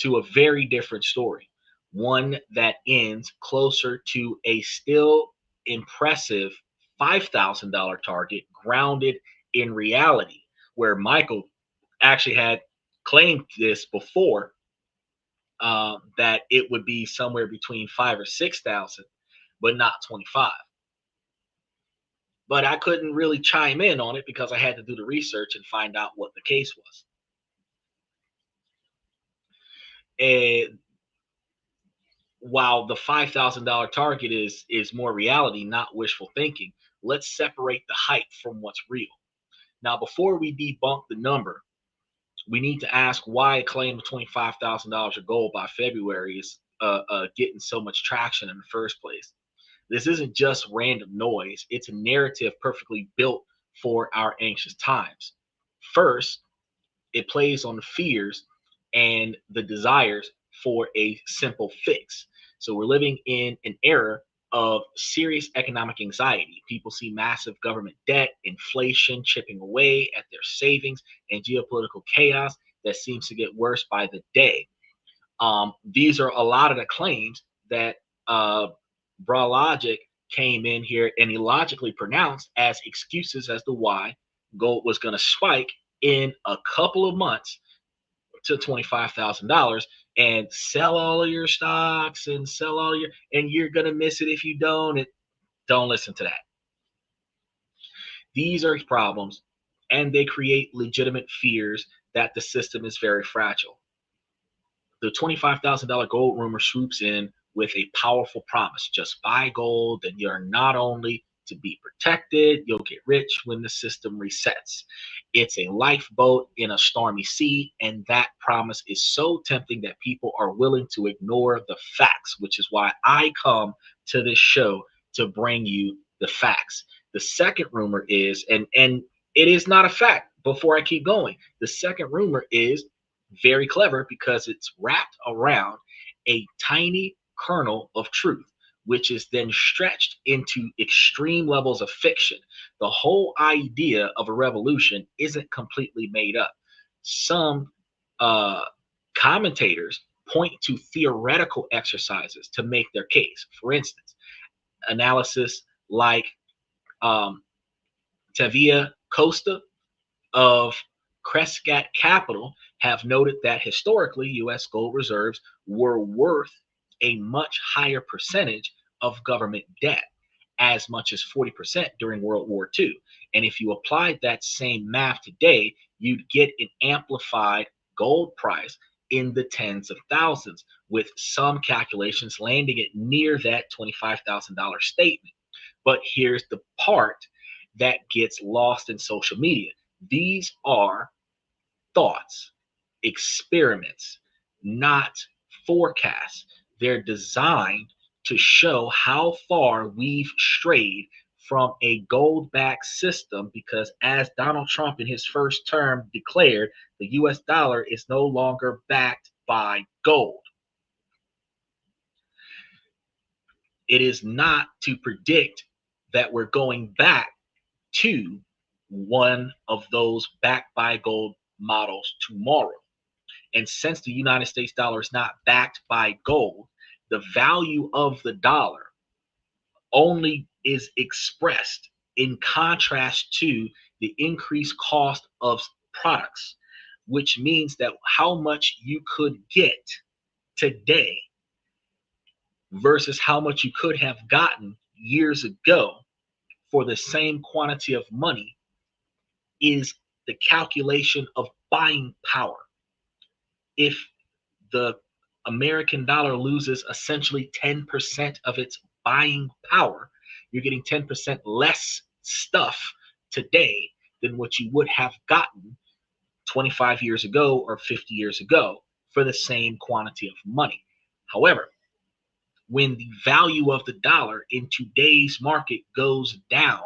to a very different story, one that ends closer to a still impressive $5,000 target grounded in reality, where Michael actually had claimed this before, that it would be somewhere between 5 or 6,000, but not 25. But I couldn't really chime in on it because I had to do the research and find out what the case was. And while the $5,000 target is more reality, not wishful thinking, let's separate the hype from what's real. Now, before we debunk the number, we need to ask why a claim of $25,000 of gold by February is getting so much traction in the first place. This isn't just random noise. It's a narrative perfectly built for our anxious times. First, it plays on the fears and the desires for a simple fix. So we're living in an era of serious economic anxiety. People see massive government debt, inflation chipping away at their savings, and geopolitical chaos that seems to get worse by the day. These are a lot of the claims that Logic came in here and illogically pronounced as excuses as to why gold was going to spike in a couple of months to $25,000, and sell all of your stocks and sell all your, and you're going to miss it if you don't. Don't listen to that. These are problems, and they create legitimate fears that the system is very fragile. The $25,000 gold rumor swoops in with a powerful promise. Just buy gold, and you're not only to be protected, you'll get rich when the system resets. It's a lifeboat in a stormy sea, and that promise is so tempting that people are willing to ignore the facts, which is why I come to this show to bring you the facts. The second rumor is, and it is not a fact before I keep going. The second rumor is very clever because it's wrapped around a tiny kernel of truth, which is then stretched into extreme levels of fiction. The whole idea of a revolution isn't completely made up. Some commentators point to theoretical exercises to make their case. For instance, analysis like Tavia Costa of Crescat Capital have noted that historically U.S. gold reserves were worth a much higher percentage of government debt, as much as 40% during World War II. And if you applied that same math today, you'd get an amplified gold price in the tens of thousands, with some calculations landing it near that $25,000 statement. But here's the part that gets lost in social media. These are thoughts, experiments, not forecasts. They're designed to show how far we've strayed from a gold-backed system because, as Donald Trump in his first term declared, the US dollar is no longer backed by gold. It is not to predict that we're going back to one of those backed by gold models tomorrow. And since the United States dollar is not backed by gold, the value of the dollar only is expressed in contrast to the increased cost of products, which means that how much you could get today versus how much you could have gotten years ago for the same quantity of money is the calculation of buying power. If the American dollar loses essentially 10% of its buying power, you're getting 10% less stuff today than what you would have gotten 25 years ago or 50 years ago for the same quantity of money. However, when the value of the dollar in today's market goes down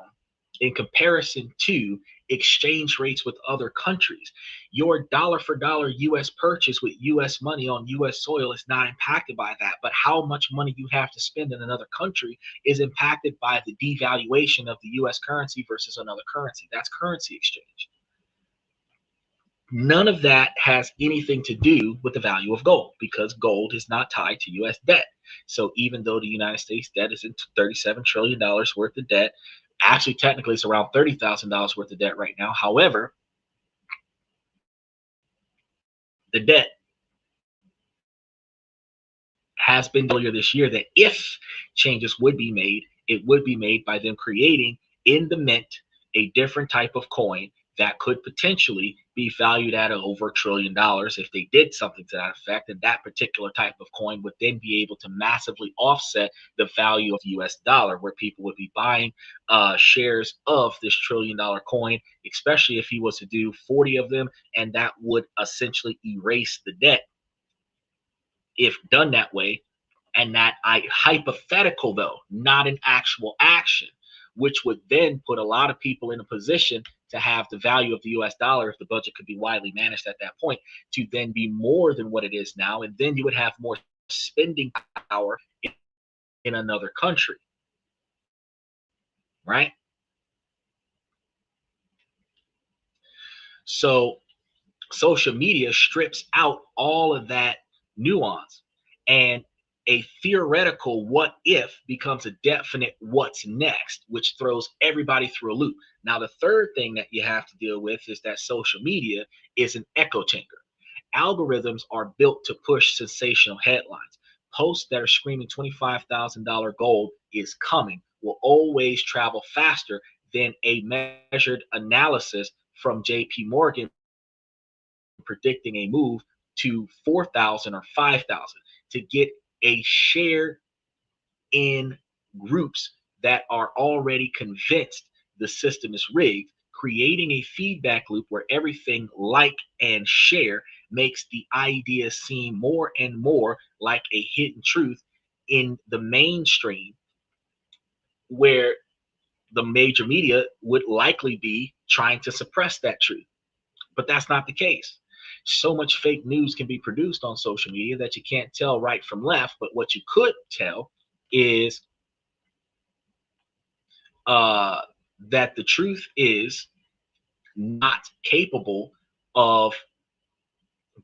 in comparison to exchange rates with other countries, your dollar for dollar US purchase with US money on US soil is not impacted by that. But how much money you have to spend in another country is impacted by the devaluation of the US currency versus another currency. That's currency exchange. None of that has anything to do with the value of gold because gold is not tied to US debt. So even though the United States debt is in $37 trillion worth of debt, actually technically it's around $30,000 worth of debt right now. However, the debt has been earlier this year that if changes would be made, it would be made by them creating in the mint a different type of coin that could potentially be valued at over $1 trillion if they did something to that effect. And that particular type of coin would then be able to massively offset the value of the US dollar, where people would be buying shares of this $1 trillion coin, especially if he was to do 40 of them, and that would essentially erase the debt if done that way. And that hypothetical, though, not an actual action, which would then put a lot of people in a position to have the value of the US dollar, if the budget could be widely managed at that point, to then be more than what it is now. And then you would have more spending power in another country, right? So social media strips out all of that nuance, and a theoretical what if becomes a definite what's next, which throws everybody through a loop. Now, the third thing that you have to deal with is that social media is an echo chamber. Algorithms are built to push sensational headlines. Posts that are screaming $25,000 gold is coming will always travel faster than a measured analysis from JP Morgan predicting a move to 4,000 or 5,000 to get a share in groups that are already convinced the system is rigged, creating a feedback loop where everything like and share makes the idea seem more and more like a hidden truth in the mainstream, where the major media would likely be trying to suppress that truth. But that's not the case. So much fake news can be produced on social media that you can't tell right from left. But what you could tell is that the truth is not capable of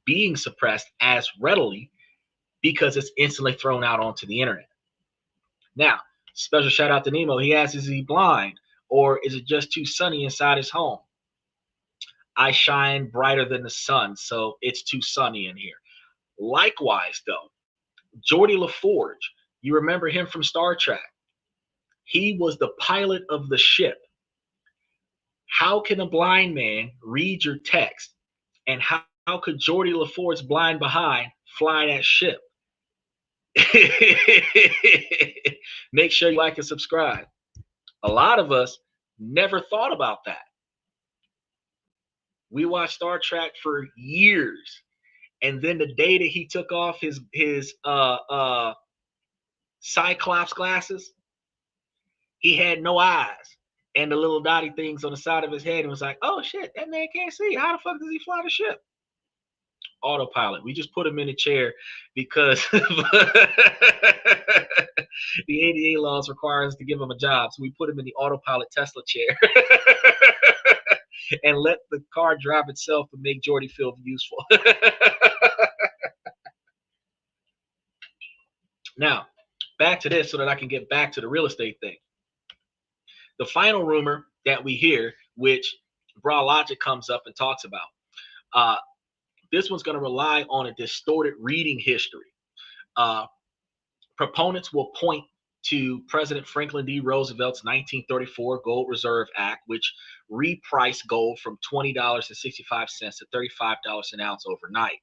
being suppressed as readily because it's instantly thrown out onto the internet. Now, special shout out to Nemo. He asks, is he blind or is it just too sunny inside his home? I shine brighter than the sun, so it's too sunny in here. Likewise, though, Geordie LaForge, you remember him from Star Trek. He was the pilot of the ship. How can a blind man read your text? And how could Geordie LaForge's blind behind fly that ship? Make sure you like and subscribe. A lot of us never thought about that. We watched Star Trek for years, and then the day that he took off his Cyclops glasses, He had no eyes and the little dotty things on the side of his head and was like, oh shit, that man can't see. How the fuck does he fly the ship? Autopilot. We just put him in a chair because the ADA laws require us to give him a job. So we put him in the autopilot Tesla chair and let the car drive itself and make Jordy feel useful. Now, back to this so that I can get back to the real estate thing. The final rumor that we hear, which Bra Logic comes up and talks about, this one's going to rely on a distorted reading history. Proponents will point to President Franklin D. Roosevelt's 1934 Gold Reserve Act, which repriced gold from $20.65 to $35 an ounce overnight.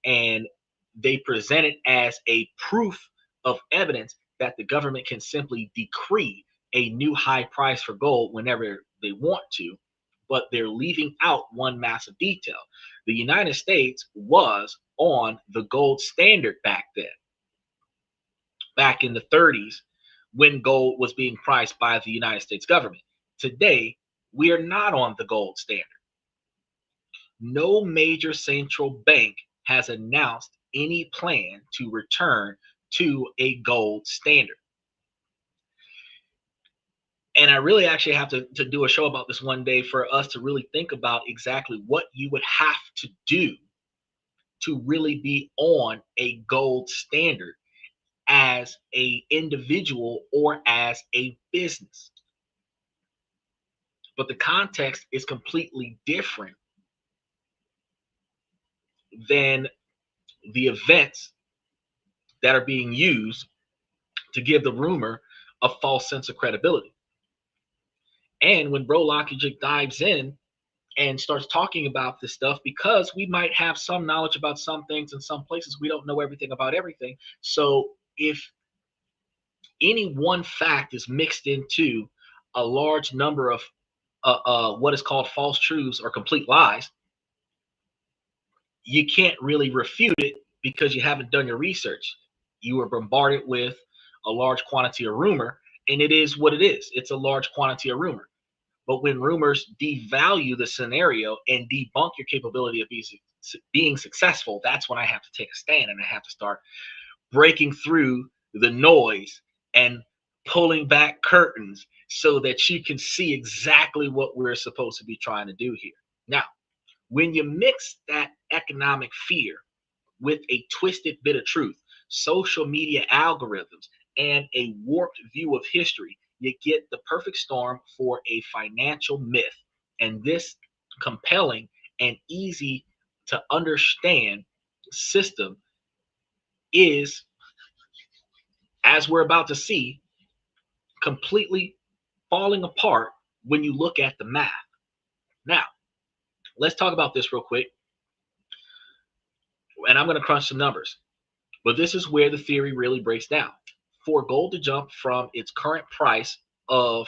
And they present it as a proof of evidence that the government can simply decree a new high price for gold whenever they want to, but they're leaving out one massive detail. The United States was on the gold standard back then, back in the 30s, when gold was being priced by the United States government. Today, we are not on the gold standard. No major central bank has announced any plan to return to a gold standard. And I really actually have to do a show about this one day for us to really think about exactly what you would have to do to really be on a gold standard as an individual or as a business. But the context is completely different than the events that are being used to give the rumor a false sense of credibility. And when Bro Logic dives in and starts talking about this stuff, because we might have some knowledge about some things in some places, we don't know everything about everything. So if any one fact is mixed into a large number of what is called false truths or complete lies, you can't really refute it because you haven't done your research. You were bombarded with a large quantity of rumor, and it is what it is. It's a large quantity of rumor. But when rumors devalue the scenario and debunk your capability of being successful, that's when I have to take a stand and I have to start breaking through the noise and pulling back curtains so that you can see exactly what we're supposed to be trying to do here. Now, when you mix that economic fear with a twisted bit of truth, social media algorithms, and a warped view of history, you get the perfect storm for a financial myth. And this compelling and easy to understand system is, as we're about to see, completely falling apart when you look at the math. Now, let's talk about this real quick. And I'm going to crunch some numbers. But this is where the theory really breaks down. For gold to jump from its current price of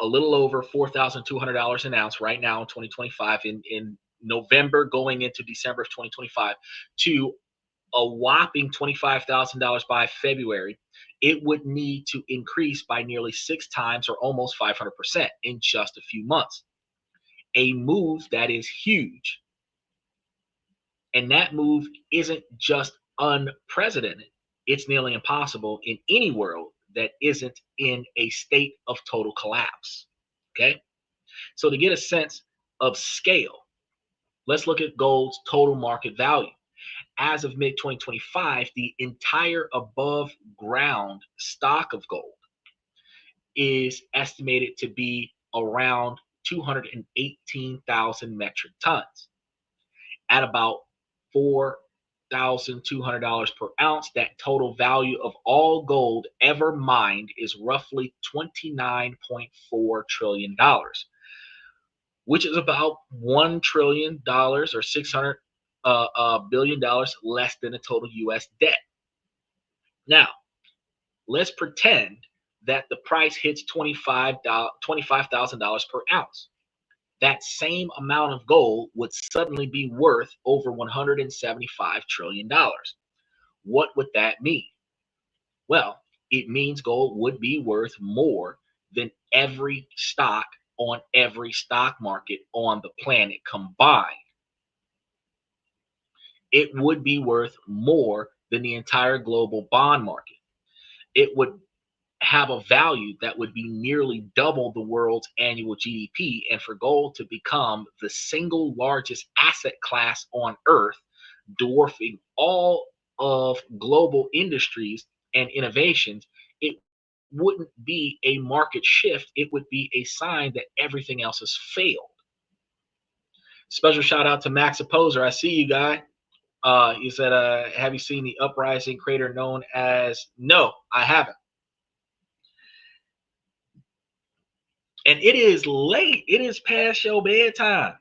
a little over $4,200 an ounce right now in 2025, in November going into December of 2025, to a whopping $25,000 by February, it would need to increase by nearly 6 times or almost 500% in just a few months. A move that is huge. And that move isn't just unprecedented. It's nearly impossible in any world that isn't in a state of total collapse. Okay? So to get a sense of scale, let's look at gold's total market value. As of mid-2025, the entire above ground stock of gold is estimated to be around 218,000 metric tons at about $4,200 per ounce. That total value of all gold ever mined is roughly $29.4 trillion, which is about $1 trillion or $600 billion less than the total US debt. Now, let's pretend that the price hits $25,000 per ounce. That same amount of gold would suddenly be worth over $175 trillion. What would that mean? Well, it means gold would be worth more than every stock on every stock market on the planet combined. It would be worth more than the entire global bond market. It would have a value that would be nearly double the world's annual GDP. And for gold to become the single largest asset class on earth, dwarfing all of global industries and innovations, it wouldn't be a market shift. It would be a sign that everything else has failed. Special shout out to Max Opposer. I see you, guy. He said, have you seen the uprising crater known as? No, I haven't. And it is late. It is past your bedtime.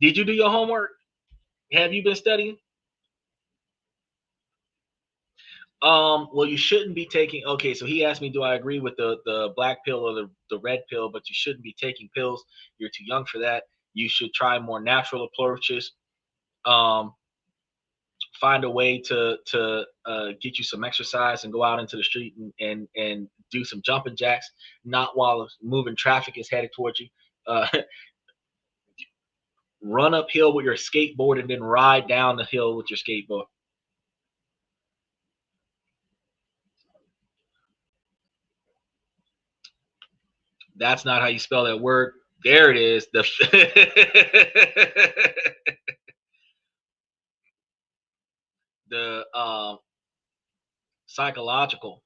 Did you do your homework? Have you been studying? Well, you shouldn't be taking. Okay, so he asked me, do I agree with the black pill or the red pill? But you shouldn't be taking pills. You're too young for that. You should try more natural approaches. Find a way to get you some exercise and go out into the street and do some jumping jacks, not while moving traffic is headed towards you. Run uphill with your skateboard and then ride down the hill with your skateboard. That's not how you spell that word. There it is. The psychological.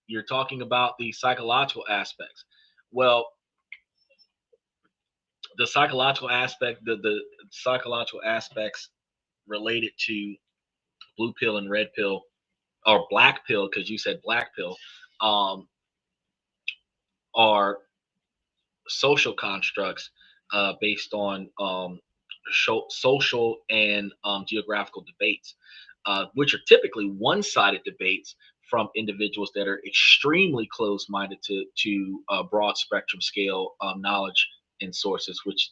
You're talking about the psychological aspects. Well, the psychological aspect, the psychological aspects related to blue pill and red pill, or black pill, because you said black pill, are social constructs based on social and geographical debates, which are typically one-sided debates from individuals that are extremely close-minded to broad spectrum scale knowledge and sources, which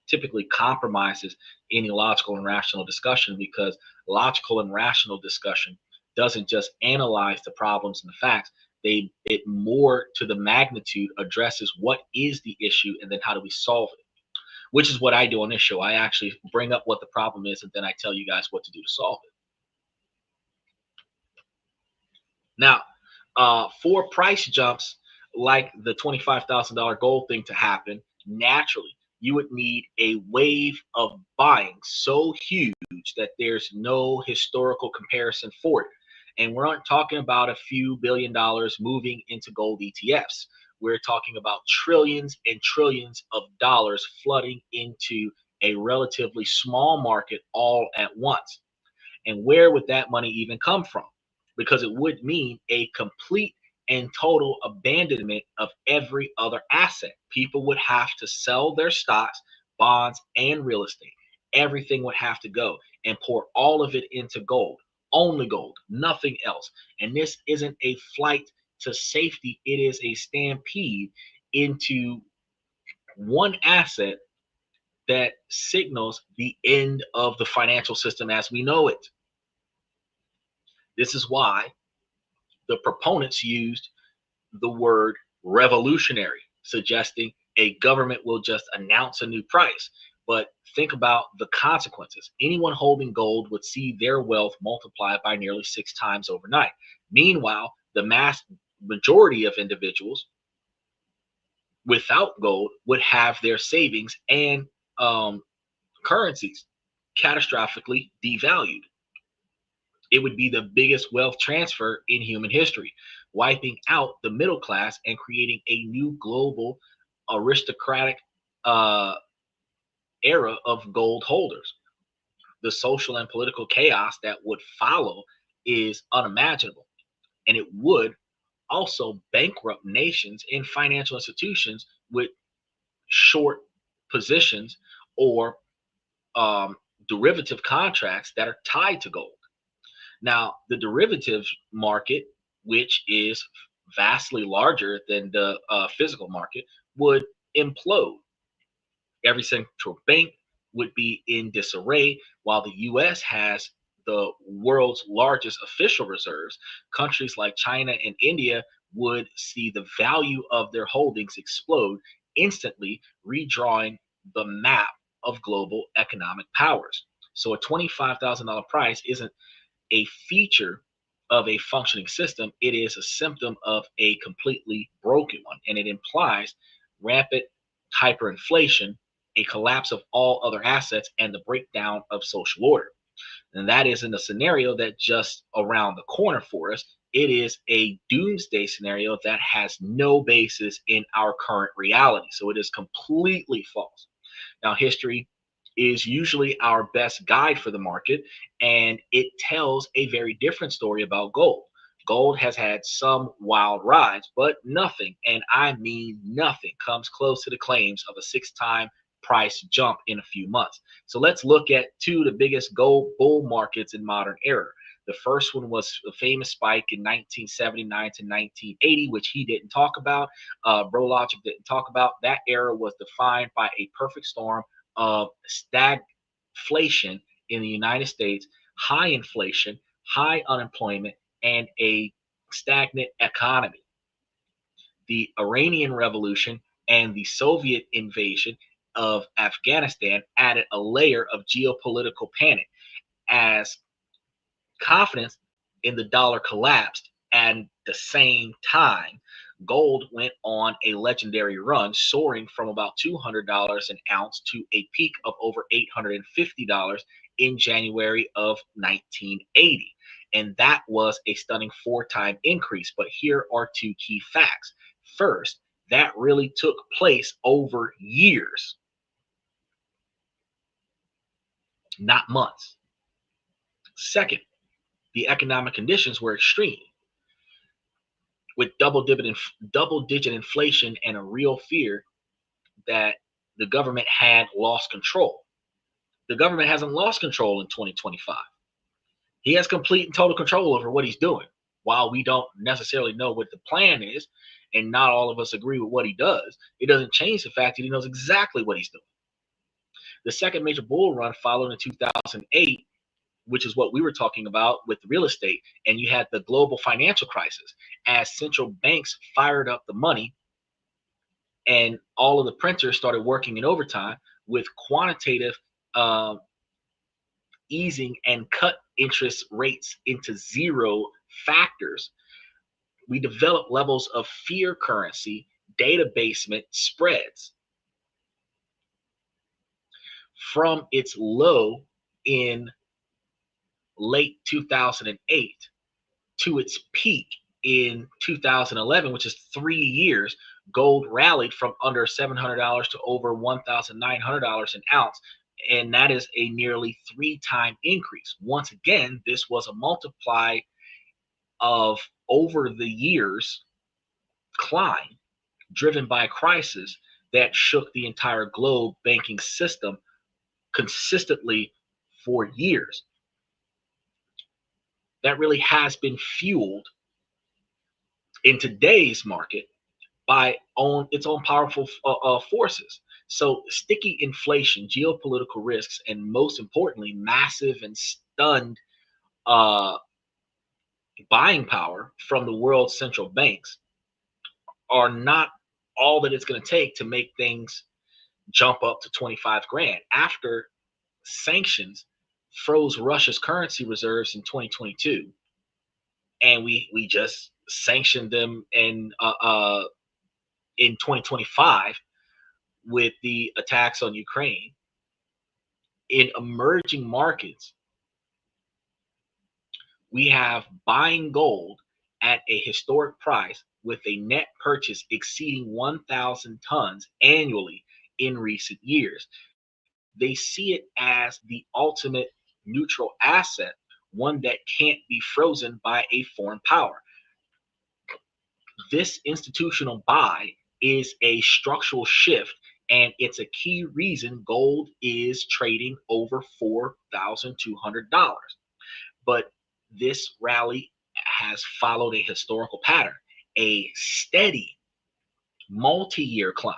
typically compromises any logical and rational discussion, because logical and rational discussion doesn't just analyze the problems and the facts. It more to the magnitude addresses what is the issue and then how do we solve it, which is what I do on this show. I actually bring up what the problem is and then I tell you guys what to do to solve it. Now, for price jumps like the $25,000 gold thing to happen naturally, you would need a wave of buying so huge that there's no historical comparison for it. And we aren't talking about a few $billion moving into gold ETFs. We're talking about trillions and trillions of dollars flooding into a relatively small market all at once. And where would that money even come from? Because it would mean a complete and total abandonment of every other asset. People would have to sell their stocks, bonds, and real estate. Everything would have to go and pour all of it into gold, only gold, nothing else. And this isn't a flight to safety, it is a stampede into one asset that signals the end of the financial system as we know it. This is why the proponents used the word revolutionary, suggesting a government will just announce a new price. But think about the consequences. Anyone holding gold would see their wealth multiplied by nearly 6 times overnight. Meanwhile, the mass majority of individuals without gold would have their savings and currencies catastrophically devalued. It would be the biggest wealth transfer in human history, wiping out the middle class and creating a new global aristocratic era of gold holders. The social and political chaos that would follow is unimaginable, and it would also bankrupt nations and financial institutions with short positions or derivative contracts that are tied to gold. Now, the derivatives market, which is vastly larger than the physical market, would implode. Every central bank would be in disarray. While the US has the world's largest official reserves, countries like China and India would see the value of their holdings explode, instantly redrawing the map of global economic powers. So a $25,000 price isn't a feature of a functioning system, it is a symptom of a completely broken one. And it implies rampant hyperinflation, a collapse of all other assets, and the breakdown of social order. And that isn't a scenario that just around the corner for us. It is a doomsday scenario that has no basis in our current reality. So it is completely false. Now, history is usually our best guide for the market, and it tells a very different story about gold. Gold has had some wild rides, but nothing, and I mean nothing, comes close to the claims of a six-time price jump in a few months. So let's look at two of the biggest gold bull markets in modern era. The first one was a famous spike in 1979 to 1980, which he didn't talk about. Bro Logic didn't talk about. That era was defined by a perfect storm of stagflation in the United States, high inflation, high unemployment, and a stagnant economy. The Iranian Revolution and the Soviet invasion of Afghanistan added a layer of geopolitical panic as confidence in the dollar collapsed. And the same time, gold went on a legendary run, soaring from about $200 an ounce to a peak of over $850 in January of 1980. And that was a stunning four-time increase. But here are two key facts. First, that really took place over years, not months. Second, the economic conditions were extreme, with double-digit inflation and a real fear that the government had lost control. The government hasn't lost control in 2025. He has complete and total control over what he's doing. While we don't necessarily know what the plan is, and not all of us agree with what he does, it doesn't change the fact that he knows exactly what he's doing. The second major bull run followed in 2008, which is what we were talking about with real estate, and you had the global financial crisis as central banks fired up the money and all of the printers started working in overtime with quantitative easing and cut interest rates into zero factors. We developed levels of fear currency, data basement spreads from its low in late 2008 to its peak in 2011, which is 3 years. Gold rallied from under $700 to over $1,900 an ounce, and that is a nearly 3-time increase. Once again, this was a multiply of over the years climb driven by a crisis that shook the entire globe banking system consistently for years. That really has been fueled in today's market by its own powerful forces. So sticky inflation, geopolitical risks, and most importantly, massive and stunned uh, buying power from the world's central banks are not all that it's going to take to make things jump up to 25 grand. After sanctions froze Russia's currency reserves in 2022, and we just sanctioned them in 2025 with the attacks on Ukraine. In emerging markets, we have buying gold at a historic price with a net purchase exceeding 1,000 tons annually in recent years. They see it as the ultimate neutral asset, one that can't be frozen by a foreign power. This institutional buy is a structural shift, and it's a key reason gold is trading over $4,200. But this rally has followed a historical pattern, a steady multi-year climb,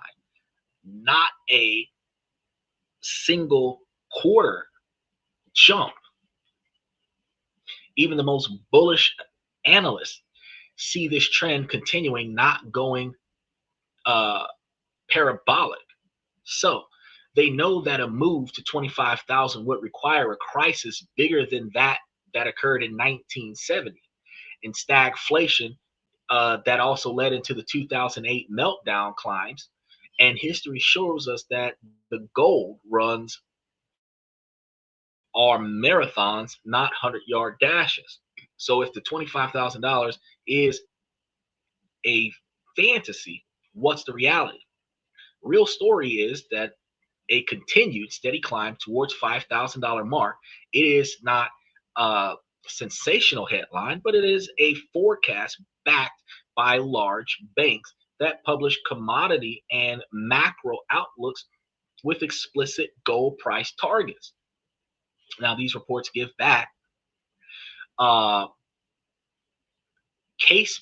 not a single quarter jump. Even the most bullish analysts see this trend continuing, not going uh, parabolic. So they know that a move to 25,000 would require a crisis bigger than that occurred in 1970 in stagflation, that also led into the 2008 meltdown climbs. And history shows us that the gold runs are marathons, not 100-yard dashes. So if the $25,000 is a fantasy, what's the reality? Real story is that a continued steady climb towards $5,000 mark. It is not a sensational headline, but it is a forecast backed by large banks that publish commodity and macro outlooks with explicit gold price targets. Now, these reports give back uh, case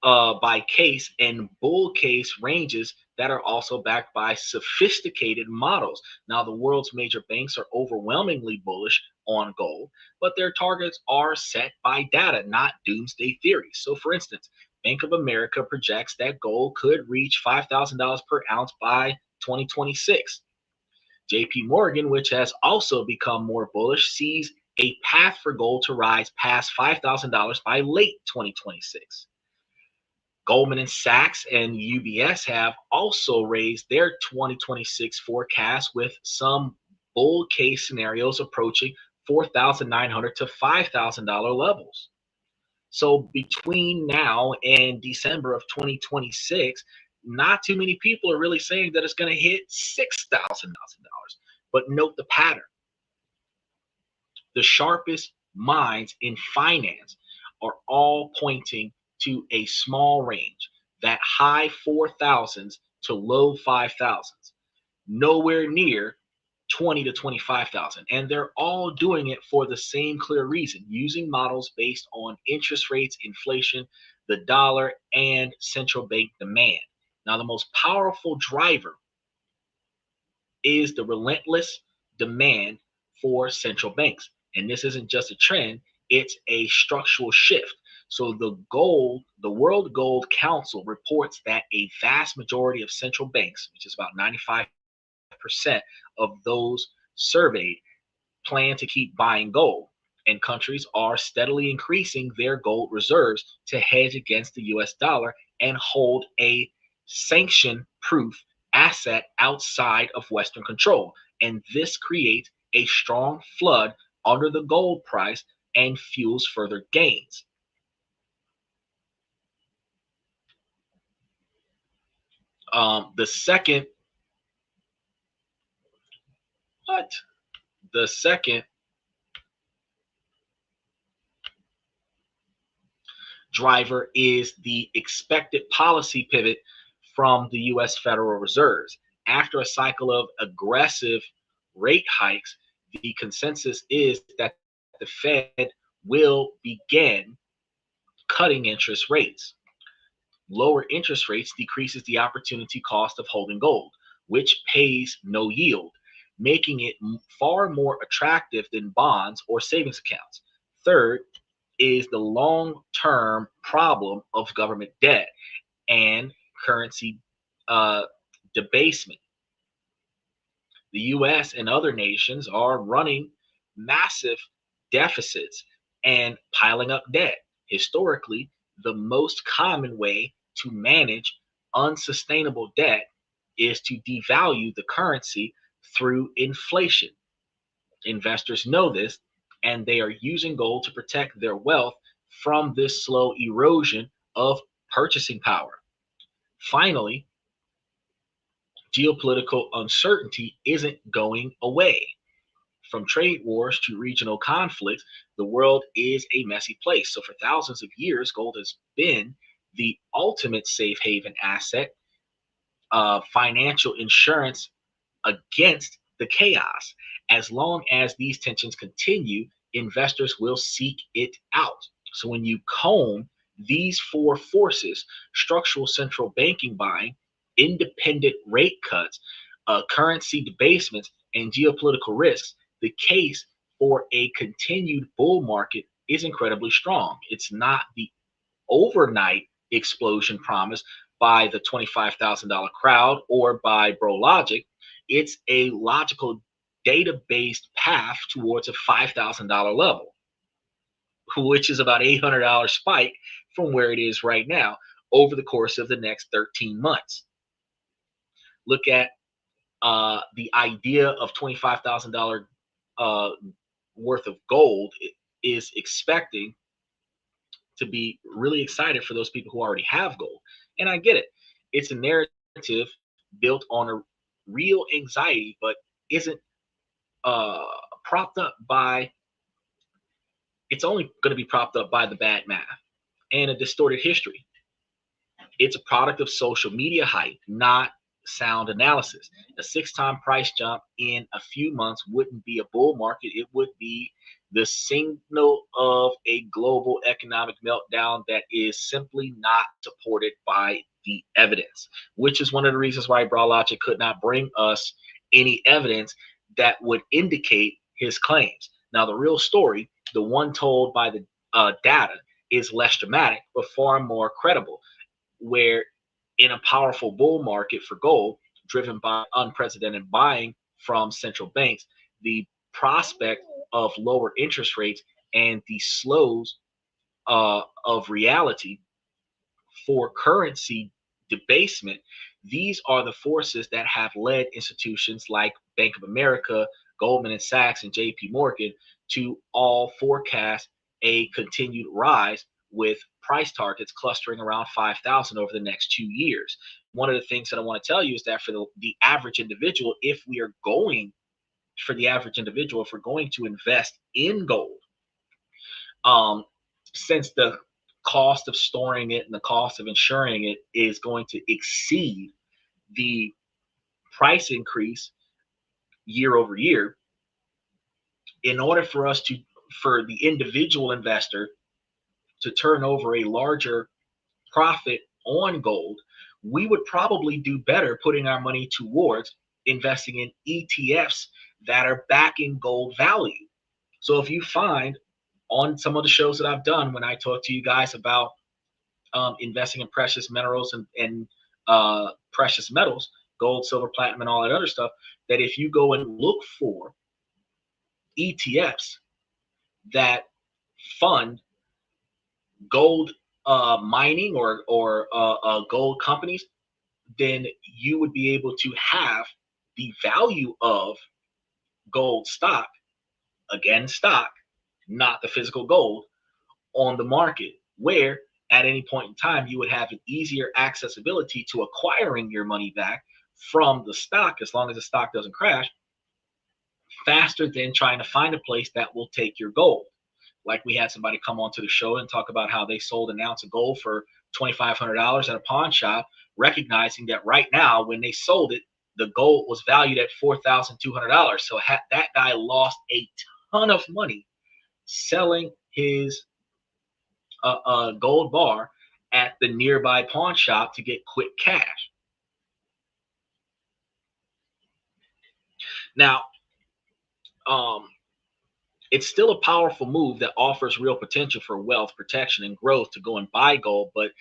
by case and bull case ranges that are also backed by sophisticated models. Now, the world's major banks are overwhelmingly bullish on gold, but their targets are set by data, not doomsday theories. So, for instance, Bank of America projects that gold could reach $5,000 per ounce by 2026. JP Morgan, which has also become more bullish, sees a path for gold to rise past $5,000 by late 2026. Goldman Sachs and UBS have also raised their 2026 forecast with some bull case scenarios approaching 4,900 to $5,000 levels. So between now and December of 2026, not too many people are really saying that it's going to hit $6,000. But note the pattern. The sharpest minds in finance are all pointing to a small range, that high 4,000s to low 5,000s, nowhere near 20 to 25,000. And they're all doing it for the same clear reason, using models based on interest rates, inflation, the dollar, and central bank demand. Now, the most powerful driver is the relentless demand for central banks. And this isn't just a trend, it's a structural shift. So the World Gold Council reports that a vast majority of central banks, which is about 95% of those surveyed, plan to keep buying gold. And countries are steadily increasing their gold reserves to hedge against the US dollar and hold a sanction proof asset outside of Western control. And this creates a strong flood under the gold price and fuels further gains. The second, what? The second driver is the expected policy pivot from the US Federal Reserves. After a cycle of aggressive rate hikes, the consensus is that the Fed will begin cutting interest rates. Lower interest rates decreases the opportunity cost of holding gold, which pays no yield, making it far more attractive than bonds or savings accounts. Third is the long-term problem of government debt and currency debasement. The US and other nations are running massive deficits and piling up debt. Historically, the most common way to manage unsustainable debt is to devalue the currency through inflation. Investors know this, and they are using gold to protect their wealth from this slow erosion of purchasing power. Finally, geopolitical uncertainty isn't going away. From trade wars to regional conflicts, the world is a messy place. So, for thousands of years, gold has been the ultimate safe haven asset, financial insurance against the chaos. As long as these tensions continue, investors will seek it out. So, when you comb these four forces, structural central banking buying, independent rate cuts, currency debasement, and geopolitical risks, the case for a continued bull market is incredibly strong. It's not the overnight explosion promised by the $25,000 crowd or by Bro Logic. It's a logical data-based path towards a $5,000 level, which is about $800 spike from where it is right now over the course of the next 13 months. Look at the idea of $25,000 uh, worth of gold is expecting to be really excited for those people who already have gold. And I get it. It's a narrative built on a real anxiety, but isn't uh, propped up by, it's only going to be propped up by the bad math and a distorted history. It's a product of social media hype, not sound analysis. A 6-time price jump in a few months wouldn't be a bull market. It would be the signal of a global economic meltdown that is simply not supported by the evidence, which is one of the reasons why Bro Logic could not bring us any evidence that would indicate his claims. Now, the real story, the one told by the data, is less dramatic, but far more credible, where in a powerful bull market for gold, driven by unprecedented buying from central banks, the prospect of lower interest rates and the slows of reality for currency debasement, these are the forces that have led institutions like Bank of America, Goldman Sachs, and JP Morgan to all forecast a continued rise with price targets clustering around 5,000 over the next 2 years. One of the things that I want to tell you is that for the average individual, if we're going to invest in gold, since the cost of storing it and the cost of insuring it is going to exceed the price increase year over year, in order for the individual investor to turn over a larger profit on gold, we would probably do better putting our money towards investing in ETFs that are backing gold value. So if you find on some of the shows that I've done, when I talk to you guys about investing in precious minerals and precious metals, gold, silver, platinum, and all that other stuff, that if you go and look for ETFs that fund gold mining or gold companies, then you would be able to have the value of gold stock, again, stock, not the physical gold, on the market, where at any point in time you would have an easier accessibility to acquiring your money back from the stock, as long as the stock doesn't crash, faster than trying to find a place that will take your gold. Like we had somebody come onto the show and talk about how they sold an ounce of gold for $2,500 at a pawn shop, recognizing that right now when they sold it, the gold was valued at $4,200. So that guy lost a ton of money selling his gold bar at the nearby pawn shop to get quick cash. Now, it's still a powerful move that offers real potential for wealth, protection, and growth to go and buy gold, but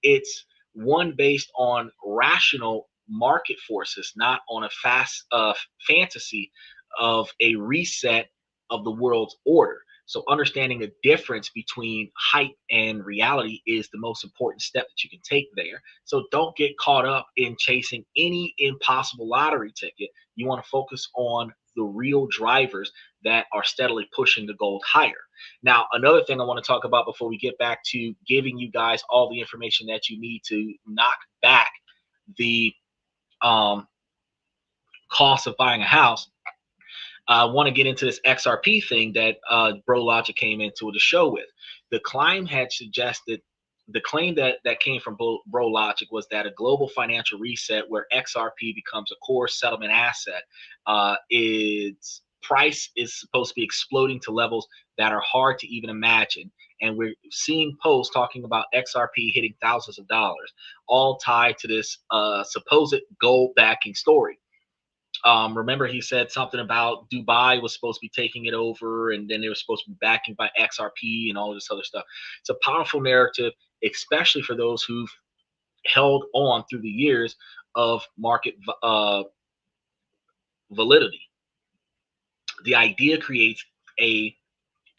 it's one based on rational market forces, not on a fast fantasy of a reset of the world's order. So understanding the difference between hype and reality is the most important step that you can take there. So don't get caught up in chasing any impossible lottery ticket. You want to focus on the real drivers that are steadily pushing the gold higher. Now, another thing I want to talk about before we get back to giving you guys all the information that you need to knock back the cost of buying a house, I want to get into this XRP thing that Bro Logic came into the show with. The claim had suggested, the claim that came from Bro Logic was that a global financial reset where XRP becomes a core settlement asset, its price is supposed to be exploding to levels that are hard to even imagine. And we're seeing posts talking about XRP hitting thousands of dollars, all tied to this supposed gold backing story. Remember, he said something about Dubai was supposed to be taking it over, and then they were supposed to be backing by XRP and all this other stuff. It's a powerful narrative. especially for those who've held on through the years of market validity. The idea creates a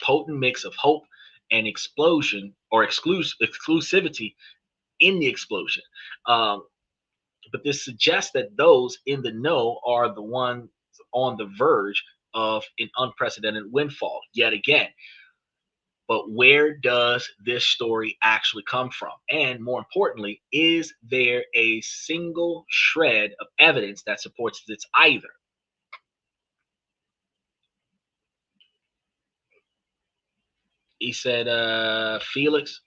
potent mix of hope and explosion or exclusivity in the explosion. Um, but this suggests that those in the know are the ones on the verge of an unprecedented windfall yet again. But where does this story actually come from? And more importantly, is there a single shred of evidence that supports this either? He said, Felix,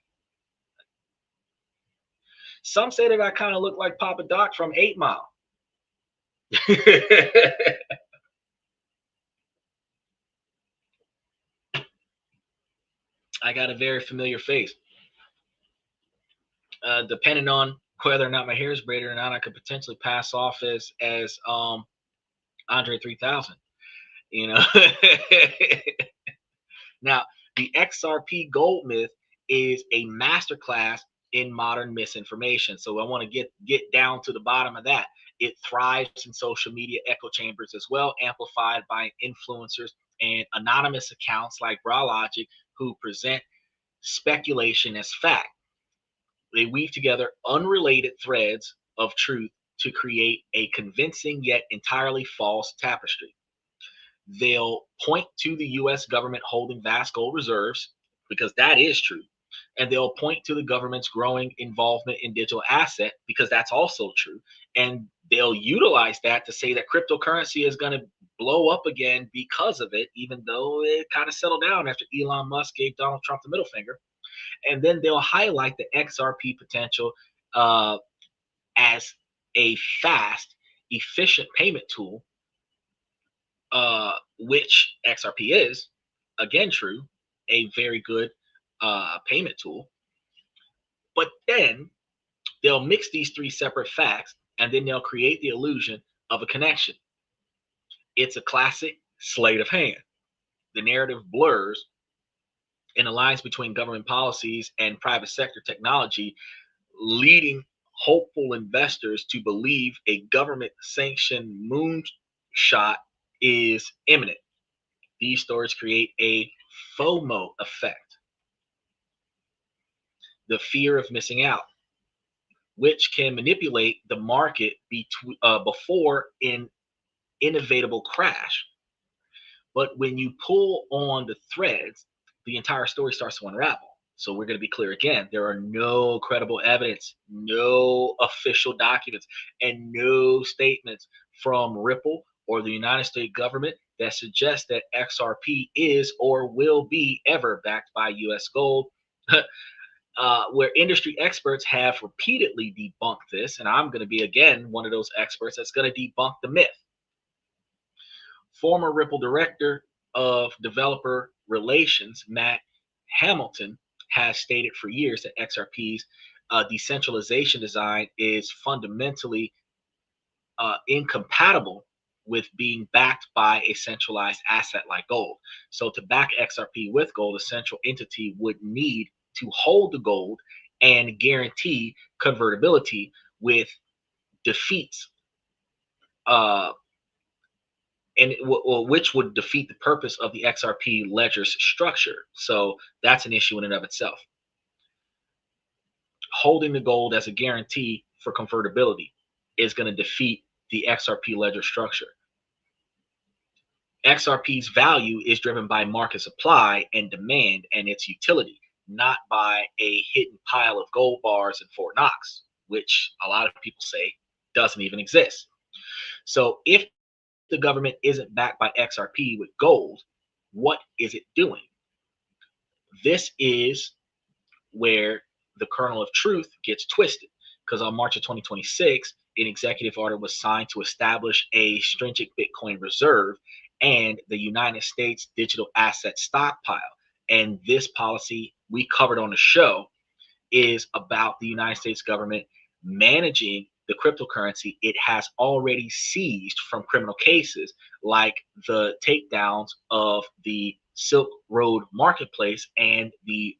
some say that I kind of look like Papa Doc from 8 Mile. I got a very familiar face. Depending on whether or not my hair is braided or not, I could potentially pass off as Andre 3000. You know. Now, the XRP gold myth is a masterclass in modern misinformation. So I want to get down to the bottom of that. It thrives in social media echo chambers as well, amplified by influencers and anonymous accounts like Bralogic, who present speculation as fact. They weave together unrelated threads of truth to create a convincing yet entirely false tapestry. They'll point to the US government holding vast gold reserves, because that is true. And they'll point to the government's growing involvement in digital asset, because that's also true. And they'll utilize that to say that cryptocurrency is going to blow up again because of it, even though it kind of settled down after Elon Musk gave Donald Trump the middle finger. And then they'll highlight the XRP potential uh, as a fast, efficient payment tool, which XRP is, again, true, a very good payment tool. But then they'll mix these three separate facts, and then they'll create the illusion of a connection. It's a classic sleight of hand. The narrative blurs, and the lines between government policies and private sector technology, leading hopeful investors to believe a government sanctioned moonshot is imminent. These stories create a FOMO effect, the fear of missing out, which can manipulate the market before an inevitable crash. But when you pull on the threads, the entire story starts to unravel. So we're going to be clear again. There are no credible evidence, no official documents, and no statements from Ripple or the United States government that suggest that XRP is or will be ever backed by US gold. Where industry experts have repeatedly debunked this, and I'm going to be, again, one of those experts that's going to debunk the myth. Former Ripple director of developer relations, Matt Hamilton, has stated for years that XRP's decentralization design is fundamentally incompatible with being backed by a centralized asset like gold. So to back XRP with gold, a central entity would need to hold the gold and guarantee convertibility, with defeats which would defeat the purpose of the XRP ledger's structure. So that's an issue in and of itself. Holding the gold as a guarantee for convertibility is going to defeat the XRP ledger structure. XRP's value is driven by market supply and demand and its utility, not by a hidden pile of gold bars in Fort Knox, which a lot of people say doesn't even exist. So if the government isn't backed by XRP with gold, what is it doing? This is where the kernel of truth gets twisted, because on March of 2026, an executive order was signed to establish a stringent Bitcoin reserve and the United States digital asset stockpile. And this policy we covered on the show is about the United States government managing the cryptocurrency it has already seized from criminal cases, like the takedowns of the Silk Road Marketplace and the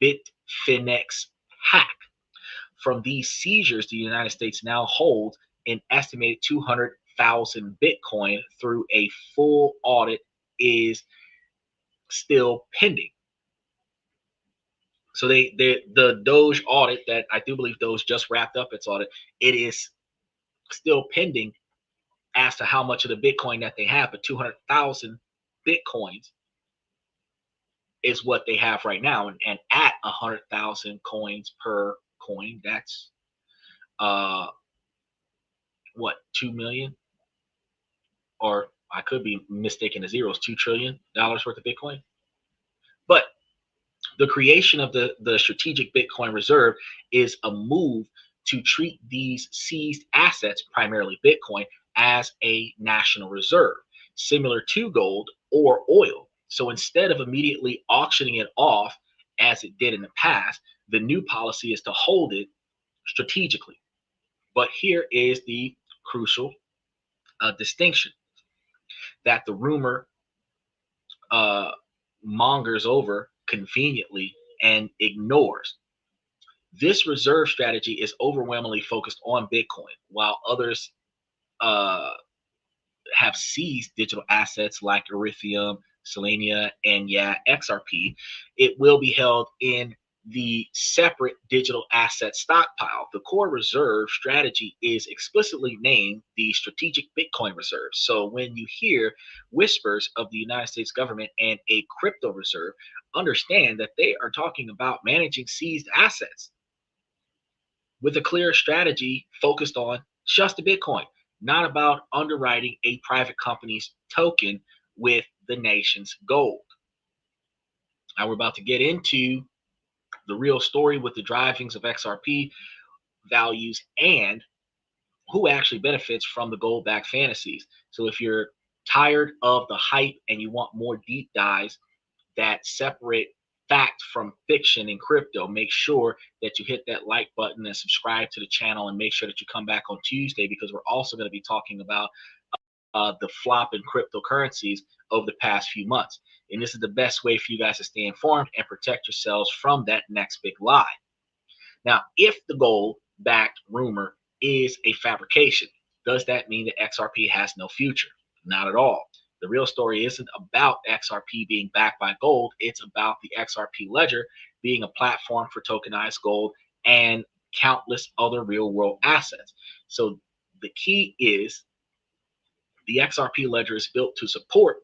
Bitfinex hack. From these seizures, the United States now holds an estimated 200,000 Bitcoin through a full audit is still pending. So the Doge audit that I do believe Doge just wrapped up its audit, it is still pending as to how much of the Bitcoin that they have, but 200,000 Bitcoins is what they have right now. And at 100,000 coins per coin, that's what, 2 million? Or I could be mistaken the zeros, $2 trillion worth of Bitcoin. But the creation of the strategic Bitcoin reserve is a move to treat these seized assets, primarily Bitcoin, as a national reserve, similar to gold or oil. So instead of immediately auctioning it off as it did in the past, the new policy is to hold it strategically. But here is the crucial distinction that the rumor mongers over conveniently and ignores. This reserve strategy is overwhelmingly focused on Bitcoin, while others uh, have seized digital assets like Ethereum, Selenia, and XRP. It will be held in the separate digital asset stockpile. The core reserve strategy is explicitly named the Strategic Bitcoin Reserve. So when you hear whispers of the United States government and a crypto reserve, understand that they are talking about managing seized assets with a clear strategy focused on just the Bitcoin, not about underwriting a private company's token with the nation's gold. Now we're about to get into the real story with the drivings of XRP values and who actually benefits from the gold backed fantasies. So if you're tired of the hype and you want more deep dives that separate fact from fiction in crypto, make sure that you hit that like button and subscribe to the channel, and make sure that you come back on Tuesday, because we're also going to be talking about the flop in cryptocurrencies over the past few months. And this is the best way for you guys to stay informed and protect yourselves from that next big lie. Now, if the gold backed rumor is a fabrication, does that mean that XRP has no future? Not at all. The real story isn't about XRP being backed by gold. It's about the XRP ledger being a platform for tokenized gold and countless other real world assets. So the key is the XRP ledger is built to support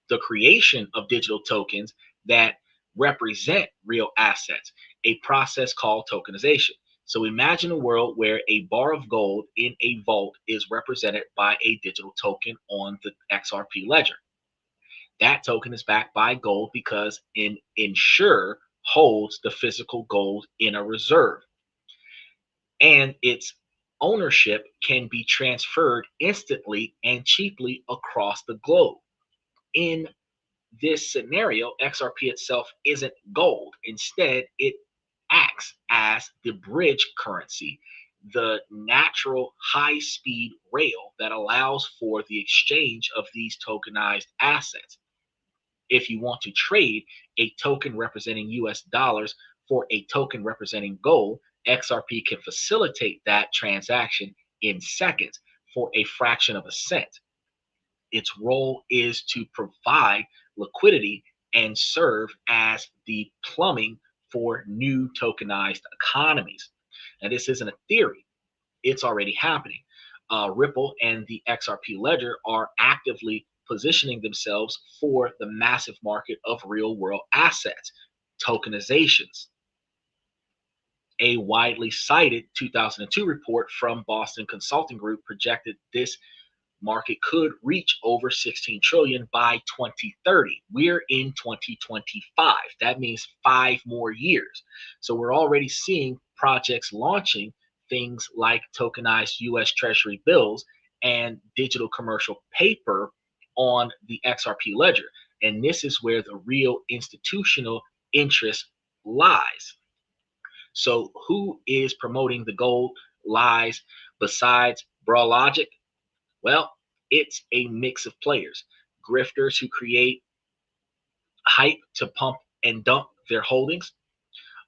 the creation of digital tokens that represent real assets, a process called tokenization. So imagine a world where a bar of gold in a vault is represented by a digital token on the XRP ledger. That token is backed by gold because an insurer holds the physical gold in a reserve, and its ownership can be transferred instantly and cheaply across the globe. In this scenario, XRP itself isn't gold. Instead, it acts as the bridge currency, the natural high-speed rail that allows for the exchange of these tokenized assets. If you want to trade a token representing US dollars for a token representing gold, XRP can facilitate that transaction in seconds for a fraction of a cent. Its role is to provide liquidity and serve as the plumbing for new tokenized economies. Now, this isn't a theory, it's already happening. Ripple and the XRP ledger are actively positioning themselves for the massive market of real world assets, tokenizations. A widely cited 2002 report from Boston Consulting Group projected this market could reach over 16 trillion by 2030. We're in 2025. That means 5 more years. So we're already seeing projects launching things like tokenized US Treasury bills and digital commercial paper on the XRP ledger. And this is where the real institutional interest lies. So who is promoting the gold lies besides Bra Logic? Well, it's a mix of players, grifters who create hype to pump and dump their holdings,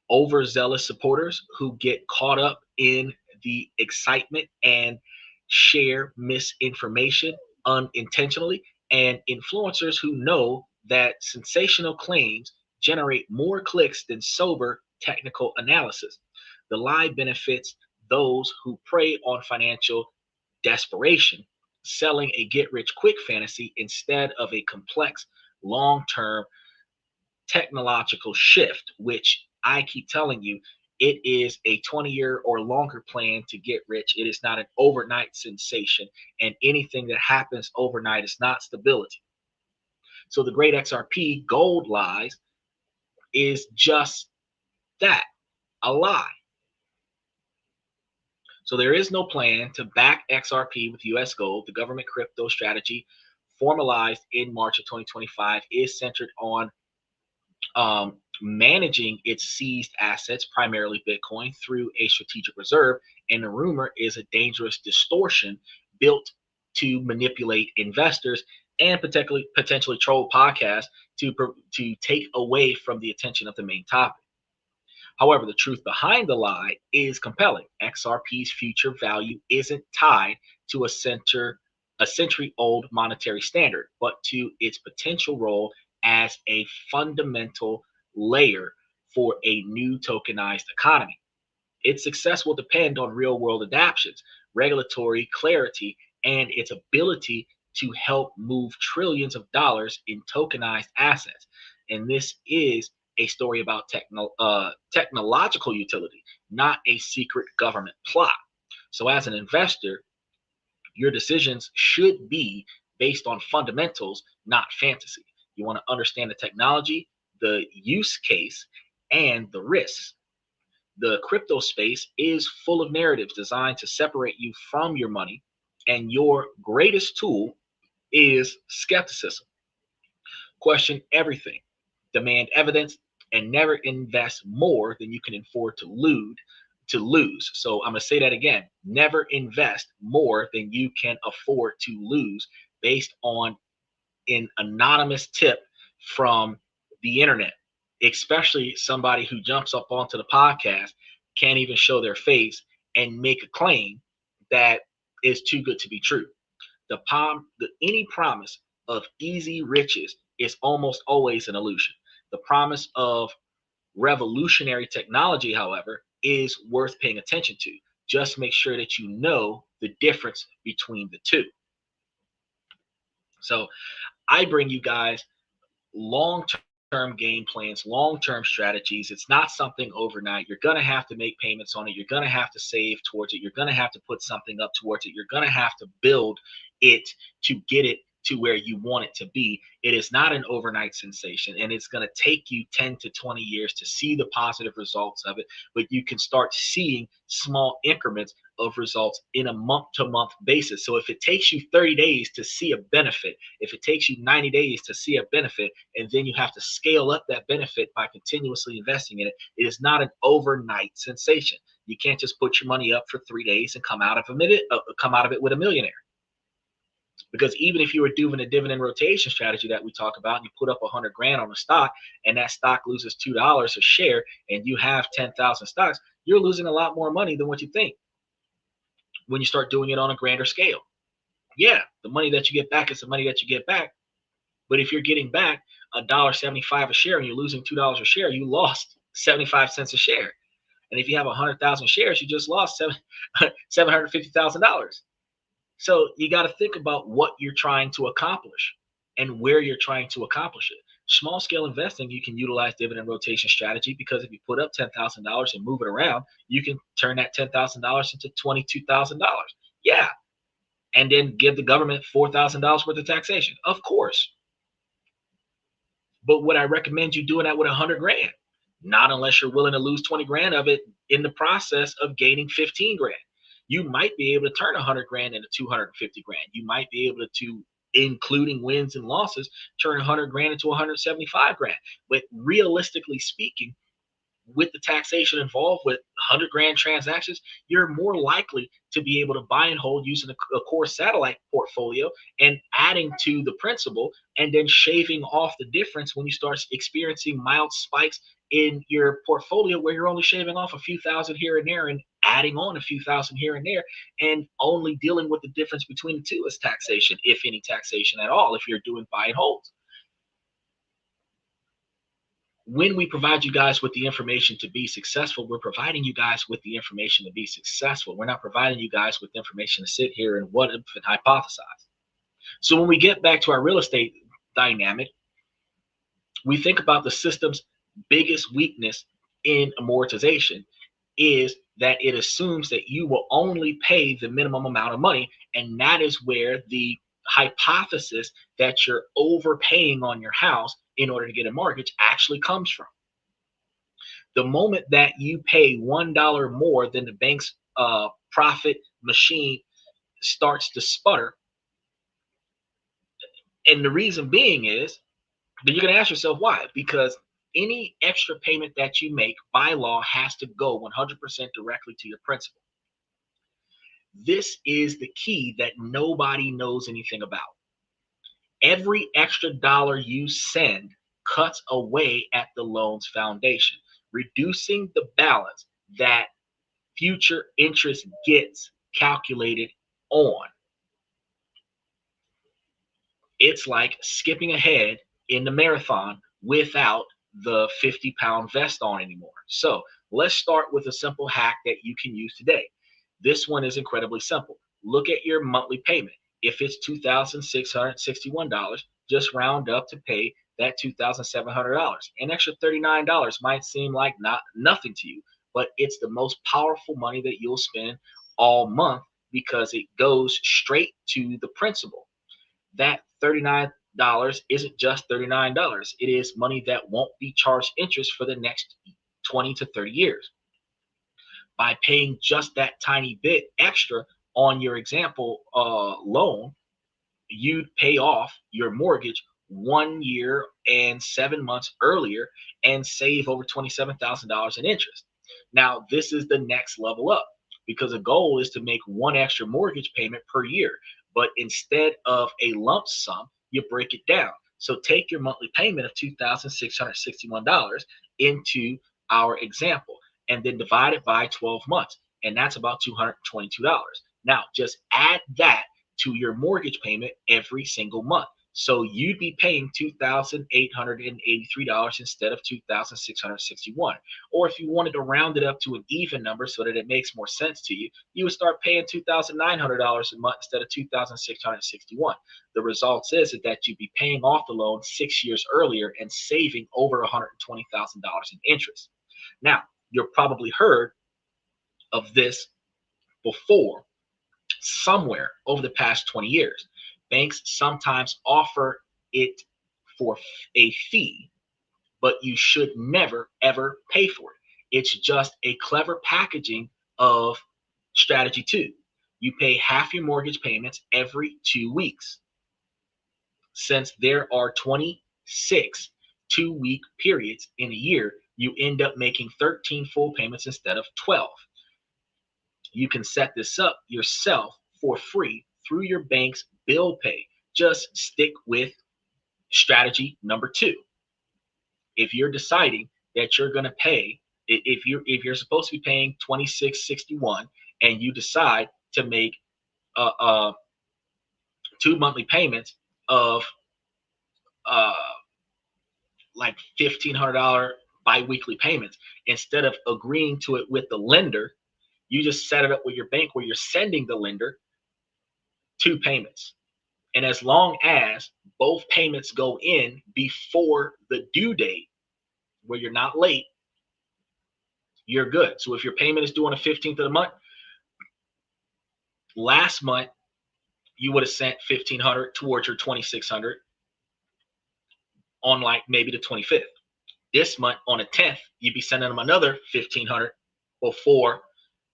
overzealous supporters who get caught up in the excitement and share misinformation unintentionally, and influencers who know that sensational claims generate more clicks than sober technical analysis. The lie benefits those who prey on financial desperation, selling a get rich quick fantasy instead of a complex long term technological shift, which I keep telling you, it is a 20-year or longer plan to get rich. It is not an overnight sensation, and anything that happens overnight is not stability. So the great XRP gold lies is just that, a lie. So there is no plan to back XRP with US gold. The government crypto strategy formalized in March of 2025 is centered on managing its seized assets, primarily Bitcoin, through a strategic reserve. And the rumor is a dangerous distortion built to manipulate investors and potentially troll podcasts to take away from the attention of the main topic. However, the truth behind the lie is compelling. XRP's future value isn't tied to a century-old monetary standard, but to its potential role as a fundamental layer for a new tokenized economy. Its success will depend on real-world adaptations, regulatory clarity, and its ability to help move trillions of dollars in tokenized assets. And this is a story about technological utility, not a secret government plot. So, as an investor, your decisions should be based on fundamentals, not fantasy. You want to understand the technology, the use case, and the risks. The crypto space is full of narratives designed to separate you from your money, and your greatest tool is skepticism. Question everything, demand evidence, and never invest more than you can afford to lose. So I'm going to say that again. Never invest more than you can afford to lose based on an anonymous tip from the internet, especially somebody who jumps up onto the podcast, can't even show their face, and make a claim that is too good to be true. Any promise of easy riches is almost always an illusion. The promise of revolutionary technology, however, is worth paying attention to. Just make sure that you know the difference between the two. So I bring you guys long-term game plans, long-term strategies. It's not something overnight. You're going to have to make payments on it. You're going to have to save towards it. You're going to have to put something up towards it. You're going to have to build it to get it to where you want it to be. It is not an overnight sensation, and it's going to take you 10 to 20 years to see the positive results of it, but you can start seeing small increments of results in a month-to-month basis. So if it takes you 30 days to see a benefit, if it takes you 90 days to see a benefit, and then you have to scale up that benefit by continuously investing in it, it is not an overnight sensation. You can't just put your money up for 3 days and come out of it with a millionaire. Because even if you were doing a dividend rotation strategy that we talk about, and you put up 100 grand on a stock, and that stock loses $2 a share, and you have 10,000 stocks, you're losing a lot more money than what you think when you start doing it on a grander scale. Yeah, the money that you get back is the money that you get back. But if you're getting back $1.75 a share and you're losing $2 a share, you lost 75 cents a share. And if you have 100,000 shares, you just lost $750,000. So you got to think about what you're trying to accomplish and where you're trying to accomplish it. Small scale investing, you can utilize dividend rotation strategy, because if you put up $10,000 and move it around, you can turn that $10,000 into $22,000. Yeah. And then give the government $4,000 worth of taxation. Of course. But would I recommend you doing that with 100 grand? Not unless you're willing to lose 20 grand of it in the process of gaining 15 grand. You might be able to turn 100 grand into 250 grand. You might be able to, including wins and losses, turn 100 grand into 175 grand. But realistically speaking, with the taxation involved with 100 grand transactions, you're more likely to be able to buy and hold using a core satellite portfolio and adding to the principal, and then shaving off the difference when you start experiencing mild spikes in your portfolio where you're only shaving off a few thousand here and there and adding on a few thousand here and there, and only dealing with the difference between the two is taxation, if any taxation at all, if you're doing buy and holds. When we provide you guys with the information to be successful, we're providing you guys with the information to be successful. We're not providing you guys with information to sit here and what if and hypothesize. So when we get back to our real estate dynamic, we think about the system's biggest weakness in amortization is that it assumes that you will only pay the minimum amount of money. And that is where the hypothesis that you're overpaying on your house in order to get a mortgage actually comes from. The moment that you pay $1 more than the bank's profit machine starts to sputter, and the reason being is that you're going to ask yourself why. Because any extra payment that you make by law has to go 100% directly to your principal. This is the key that nobody knows anything about. Every extra dollar you send cuts away at the loan's foundation, reducing the balance that future interest gets calculated on. It's like skipping ahead in the marathon without the 50-pound vest on anymore. So let's start with a simple hack that you can use today. This one is incredibly simple. Look at your monthly payment. If it's $2,661, just round up to pay that $2,700. An extra $39 might seem like nothing to you, but it's the most powerful money that you'll spend all month because it goes straight to the principal. That $39 isn't just $39. It is money that won't be charged interest for the next 20 to 30 years. By paying just that tiny bit extra on your example loan, you'd pay off your mortgage 1 year and 7 months earlier and save over $27,000 in interest. Now, this is the next level up because the goal is to make one extra mortgage payment per year. But instead of a lump sum, you break it down. So take your monthly payment of $2,661 into our example and then divide it by 12 months. And that's about $222. Now, just add that to your mortgage payment every single month. So you'd be paying $2,883 instead of $2,661. Or if you wanted to round it up to an even number so that it makes more sense to you, you would start paying $2,900 a month instead of $2,661. The result is that you'd be paying off the loan 6 years earlier and saving over $120,000 in interest. Now, you've probably heard of this before somewhere over the past 20 years. Banks sometimes offer it for a fee, but you should never, ever pay for it. It's just a clever packaging of strategy 2. You pay half your mortgage payments every 2 weeks. Since there are 26 2-week periods in a year, you end up making 13 full payments instead of 12. You can set this up yourself for free through your bank's bill pay. Just stick with strategy number 2. If you're deciding that you're going to pay, if you're supposed to be paying $26.61 and you decide to make 2 monthly payments of like $1,500 biweekly payments, instead of agreeing to it with the lender, you just set it up with your bank where you're sending the lender 2 payments. And as long as both payments go in before the due date, where you're not late, you're good. So if your payment is due on the 15th of the month, last month you would have sent $1,500 towards your $2,600 on like maybe the 25th. This month on the 10th, you'd be sending them another $1,500 before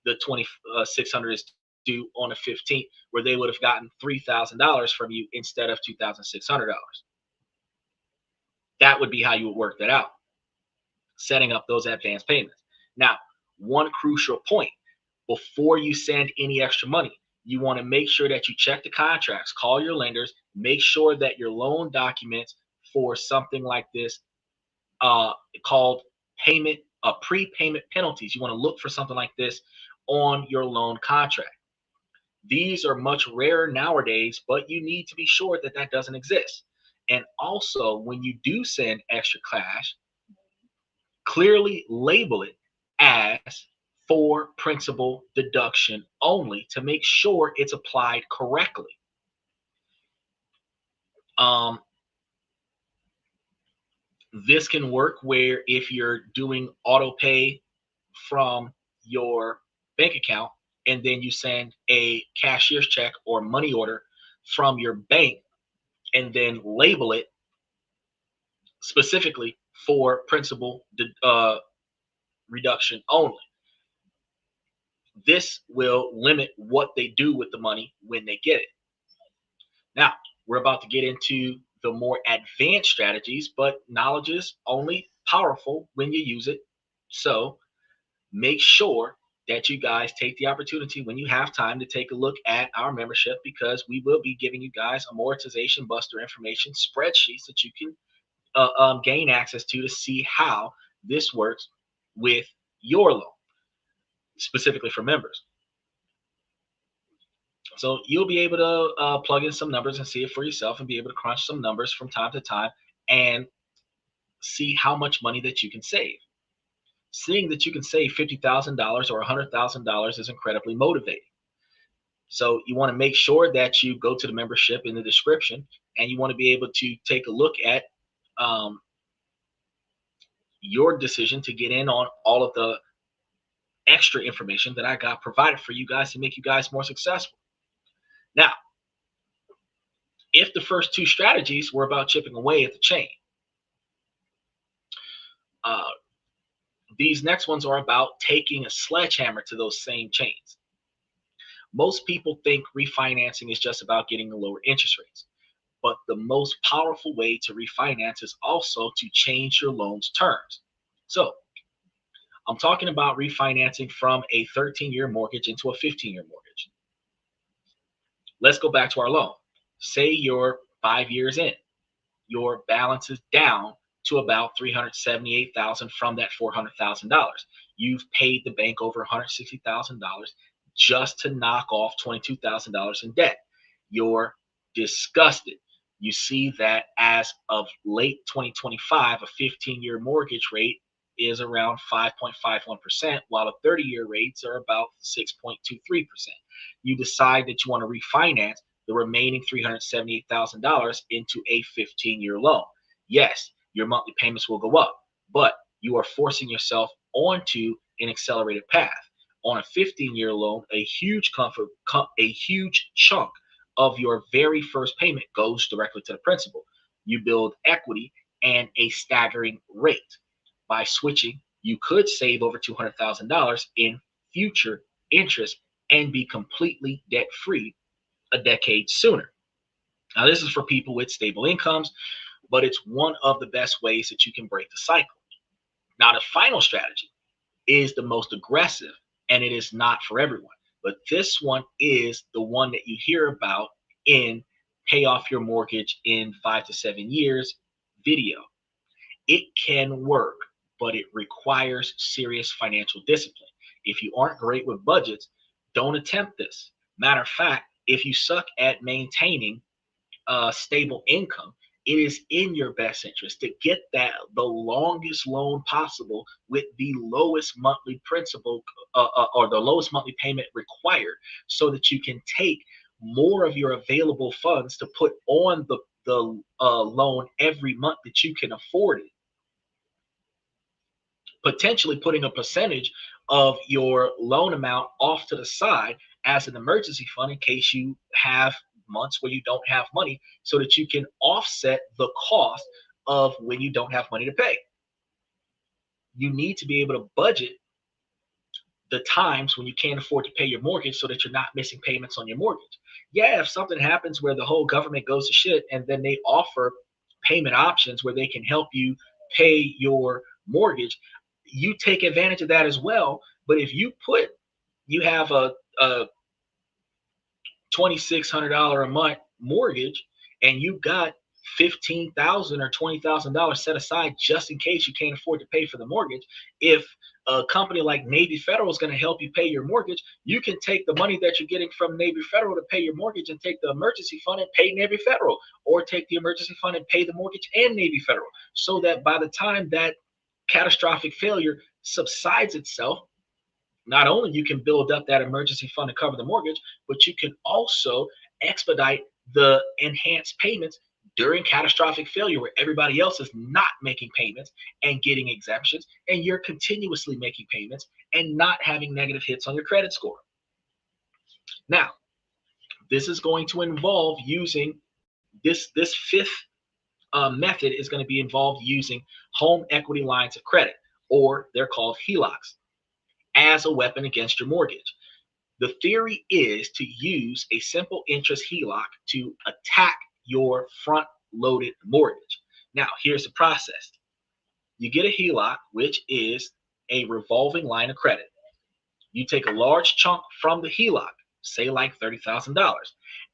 the $2,600 is due on the 15th, where they would have gotten $3,000 from you instead of $2,600. That would be how you would work that out, setting up those advance payments. Now, one crucial point: before you send any extra money, you want to make sure that you check the contracts, call your lenders, make sure that your loan documents for something like this called prepayment penalties. You want to look for something like this on your loan contract. These are much rarer nowadays, but you need to be sure that that doesn't exist. And also, when you do send extra cash, clearly label it as for principal deduction only to make sure it's applied correctly. Um, this can work where if you're doing auto pay from your bank account and then you send a cashier's check or money order from your bank and then label it specifically for principal reduction only. This will limit what they do with the money when they get it. Now, we're about to get into the more advanced strategies, but knowledge is only powerful when you use it. So make sure that you guys take the opportunity when you have time to take a look at our membership, because we will be giving you guys amortization buster information spreadsheets that you can gain access to see how this works with your loan, specifically for members. So you'll be able to plug in some numbers and see it for yourself and be able to crunch some numbers from time to time and see how much money that you can save. Seeing that you can save $50,000 or $100,000 is incredibly motivating. So you want to make sure that you go to the membership in the description, and you want to be able to take a look at your decision to get in on all of the extra information that I got provided for you guys to make you guys more successful. Now, if the first two strategies were about chipping away at the chain, these next ones are about taking a sledgehammer to those same chains. Most people think refinancing is just about getting the lower interest rates, but the most powerful way to refinance is also to change your loan's terms. So I'm talking about refinancing from a 13-year mortgage into a 15-year mortgage. Let's go back to our loan. Say you're 5 years in, your balance is down to about $378,000 from that $400,000. You've paid the bank over $160,000 just to knock off $22,000 in debt. You're disgusted. You see that as of late 2025, a 15-year mortgage rate is around 5.51%, while the 30-year rates are about 6.23%. You decide that you want to refinance the remaining $378,000 into a 15-year loan. Yes, your monthly payments will go up, but you are forcing yourself onto an accelerated path. On a 15-year loan, a huge chunk of your very first payment goes directly to the principal. You build equity and a staggering rate. By switching, you could save over $200,000 in future interest and be completely debt-free a decade sooner. Now, this is for people with stable incomes, but it's one of the best ways that you can break the cycle. Now, the final strategy is the most aggressive, and it is not for everyone, but this one is the one that you hear about in Pay Off Your Mortgage in 5 to 7 Years video. It can work, but it requires serious financial discipline. If you aren't great with budgets, don't attempt this. Matter of fact, if you suck at maintaining a stable income, it is in your best interest to get the longest loan possible with the lowest monthly principal or the lowest monthly payment required, so that you can take more of your available funds to put on the loan every month that you can afford it. Potentially putting a percentage of your loan amount off to the side as an emergency fund in case you have months where you don't have money, so that you can offset the cost of when you don't have money to pay. You need to be able to budget the times when you can't afford to pay your mortgage so that you're not missing payments on your mortgage. Yeah, if something happens where the whole government goes to shit and then they offer payment options where they can help you pay your mortgage, you take advantage of that as well. But if you have a $2,600 a month mortgage and you got $15,000 or $20,000 set aside just in case you can't afford to pay for the mortgage. If a company like Navy Federal is going to help you pay your mortgage, you can take the money that you're getting from Navy Federal to pay your mortgage and take the emergency fund and pay Navy Federal, or take the emergency fund and pay the mortgage and Navy Federal, so that by the time that catastrophic failure subsides itself, not only you can build up that emergency fund to cover the mortgage, but you can also expedite the enhanced payments during catastrophic failure, where everybody else is not making payments and getting exemptions, and you're continuously making payments and not having negative hits on your credit score. Now, this is going to involve using this fifth method is going to be involved using home equity lines of credit, or they're called HELOCs, as a weapon against your mortgage. The theory is to use a simple interest HELOC to attack your front-loaded mortgage. Now, here's the process. You get a HELOC, which is a revolving line of credit. You take a large chunk from the HELOC, say like $30,000,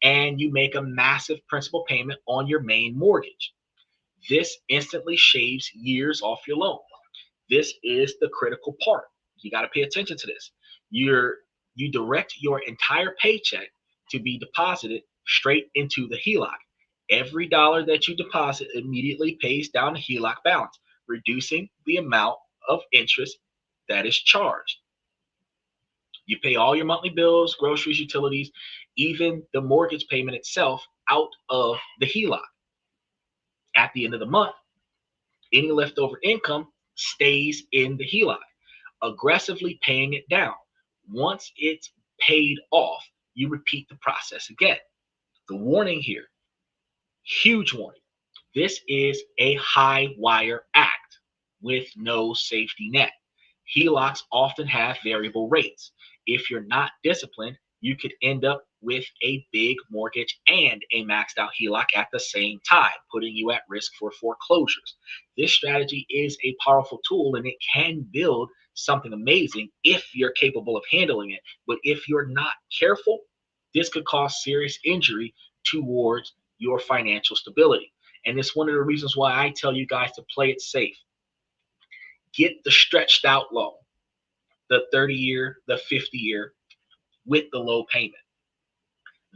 and you make a massive principal payment on your main mortgage. This instantly shaves years off your loan. This is the critical part. You got to pay attention to this. You direct your entire paycheck to be deposited straight into the HELOC. Every dollar that you deposit immediately pays down the HELOC balance, reducing the amount of interest that is charged. You pay all your monthly bills, groceries, utilities, even the mortgage payment itself out of the HELOC. At the end of the month, any leftover income stays in the HELOC, aggressively paying it down. Once it's paid off, you repeat the process again. The warning here, huge warning, this is a high wire act with no safety net. HELOCs often have variable rates. If you're not disciplined, you could end up with a big mortgage and a maxed out HELOC at the same time, putting you at risk for foreclosures. This strategy is a powerful tool, and it can build something amazing if you're capable of handling it. But if you're not careful, this could cause serious injury towards your financial stability. And it's one of the reasons why I tell you guys to play it safe. Get the stretched out loan, the 30-year, the 50-year, with the low payment.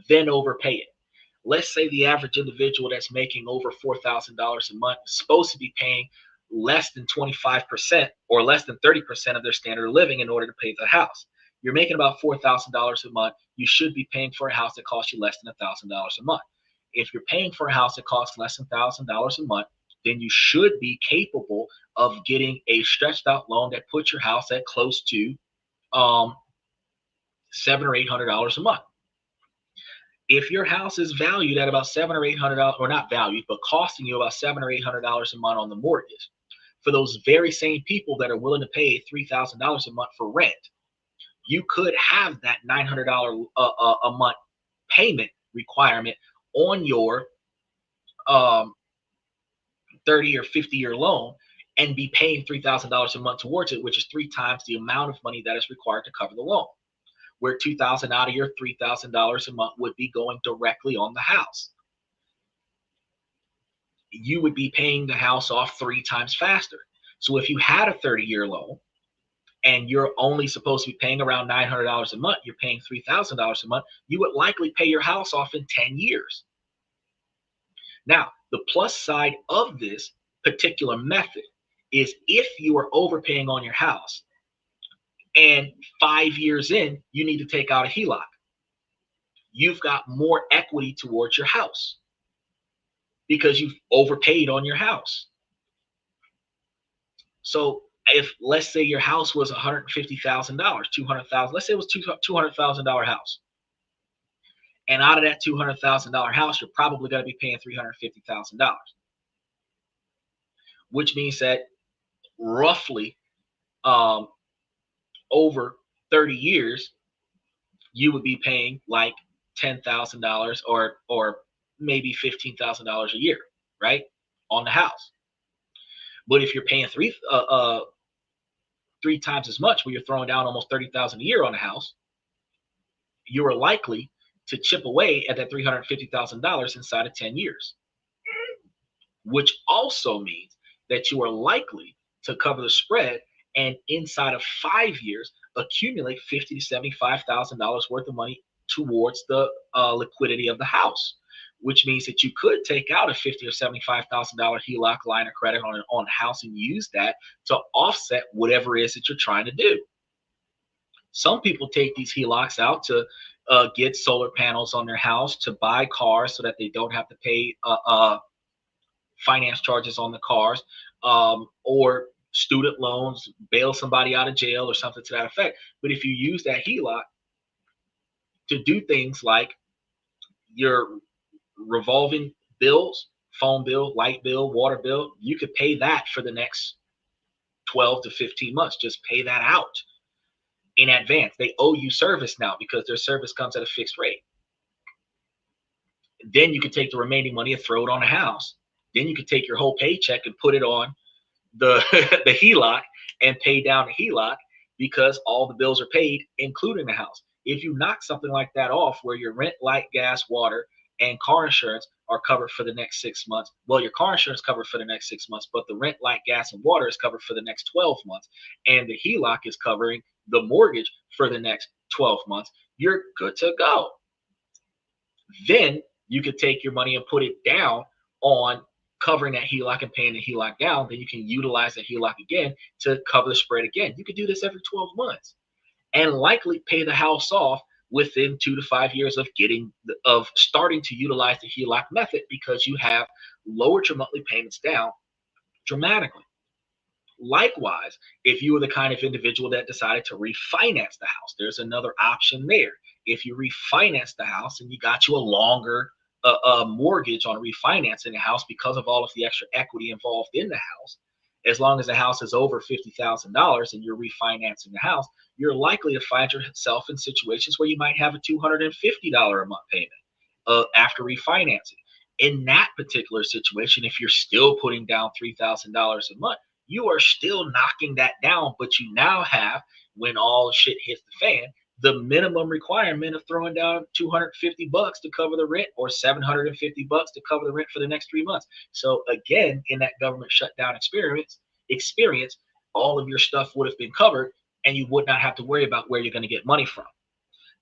Then overpay it. Let's say the average individual that's making over $4,000 a month is supposed to be paying less than 25% or less than 30% of their standard of living in order to pay the house. You're making about $4,000 a month. You should be paying for a house that costs you less than $1,000 a month. If you're paying for a house that costs less than $1,000 a month, then you should be capable of getting a stretched out loan that puts your house at close to $700 or $800 a month. If your house is valued at about $700 or $800, or not valued, but costing you about $700 or $800 a month on the mortgage, for those very same people that are willing to pay $3,000 a month for rent, you could have that $900 a month payment requirement on your 30 or 50-year loan and be paying $3,000 a month towards it, which is 3 times the amount of money that is required to cover the loan, where $2,000 out of your $3,000 a month would be going directly on the house. You would be paying the house off 3 times faster. So if you had a 30-year loan and you're only supposed to be paying around $900 a month, you're paying $3,000 a month, you would likely pay your house off in 10 years. Now, the plus side of this particular method is if you are overpaying on your house and 5 years in, you need to take out a HELOC, you've got more equity towards your house because you've overpaid on your house. So if, let's say your house was $150,000, $200,000, let's say it was $200,000 house. And out of that $200,000 house, you're probably going to be paying $350,000, which means that roughly over 30 years, you would be paying like $10,000 or maybe $15,000 a year, right, on the house. But if you're paying three times as much, where you're throwing down almost $30,000 a year on the house, you are likely to chip away at that $350,000 inside of 10 years. which also means that you are likely to cover the spread and inside of 5 years accumulate $50,000 to $75,000 worth of money towards the liquidity of the house, which means that you could take out a $50,000 or $75,000 HELOC line of credit on a house and use that to offset whatever it is that you're trying to do. Some people take these HELOCs out to get solar panels on their house, to buy cars so that they don't have to pay finance charges on the cars, or student loans, bail somebody out of jail or something to that effect. But if you use that HELOC to do things like your revolving bills, phone bill, light bill, water bill, you could pay that for the next 12 to 15 months. Just pay that out in advance. They owe you service now because their service comes at a fixed rate. Then you could take the remaining money and throw it on a house. Then you could take your whole paycheck and put it on the the HELOC and pay down the HELOC because all the bills are paid, including the house. If you knock something like that off where your rent, light, gas, water, and car insurance are covered for the next 6 months, well, your car insurance is covered for the next 6 months, but the rent, light, gas, and water is covered for the next 12 months, and the HELOC is covering the mortgage for the next 12 months, you're good to go. Then you could take your money and put it down on covering that HELOC and paying the HELOC down. Then you can utilize the HELOC again to cover the spread again. You could do this every 12 months and likely pay the house off within 2 to 5 years of starting to utilize the HELOC method, because you have lowered your monthly payments down dramatically. Likewise, if you were the kind of individual that decided to refinance the house, there's another option there. If you refinance the house and you got you a longer mortgage on refinancing the house because of all of the extra equity involved in the house, as long as the house is over $50,000 and you're refinancing the house, you're likely to find yourself in situations where you might have a $250 a month payment after refinancing. In that particular situation, if you're still putting down $3,000 a month, you are still knocking that down, but you now have, when all shit hits the fan, the minimum requirement of throwing down $250 to cover the rent, or $750 to cover the rent for the next 3 months. So again, in that government shutdown experience, all of your stuff would have been covered and you would not have to worry about where you're going to get money from.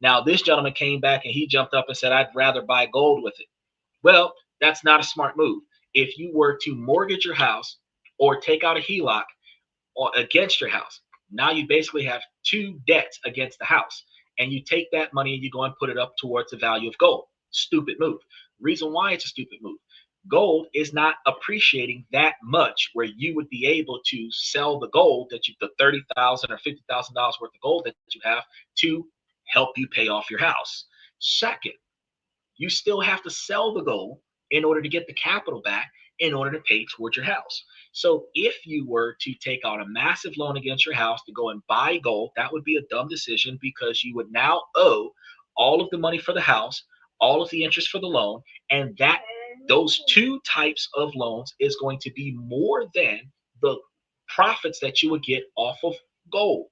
Now, this gentleman came back and he jumped up and said, I'd rather buy gold with it. Well, that's not a smart move. If you were to mortgage your house or take out a HELOC against your house, now you basically have two debts against the house, and you take that money and you go and put it up towards the value of gold. Stupid move. Reason why it's a stupid move: gold is not appreciating that much where you would be able to sell the gold that the $30,000 or $50,000 worth of gold that you have to help you pay off your house. Second, you still have to sell the gold in order to get the capital back in order to pay towards your house. So if you were to take out a massive loan against your house to go and buy gold, that would be a dumb decision, because you would now owe all of the money for the house, all of the interest for the loan, and those two types of loans is going to be more than the profits that you would get off of gold.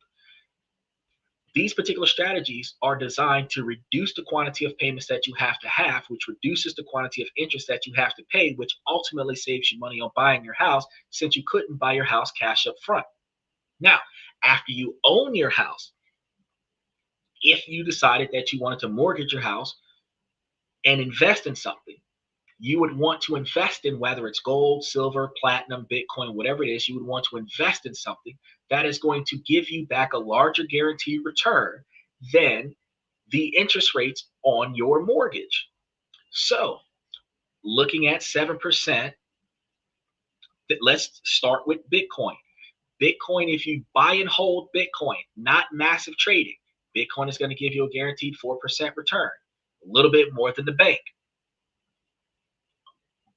These particular strategies are designed to reduce the quantity of payments that you have to have, which reduces the quantity of interest that you have to pay, which ultimately saves you money on buying your house, since you couldn't buy your house cash up front. Now, after you own your house, if you decided that you wanted to mortgage your house and invest in something, you would want to invest in, whether it's gold, silver, platinum, Bitcoin, whatever it is, you would want to invest in something that is going to give you back a larger guaranteed return than the interest rates on your mortgage. So looking at 7%, let's start with Bitcoin. Bitcoin, if you buy and hold Bitcoin, not massive trading, Bitcoin is going to give you a guaranteed 4% return, a little bit more than the bank.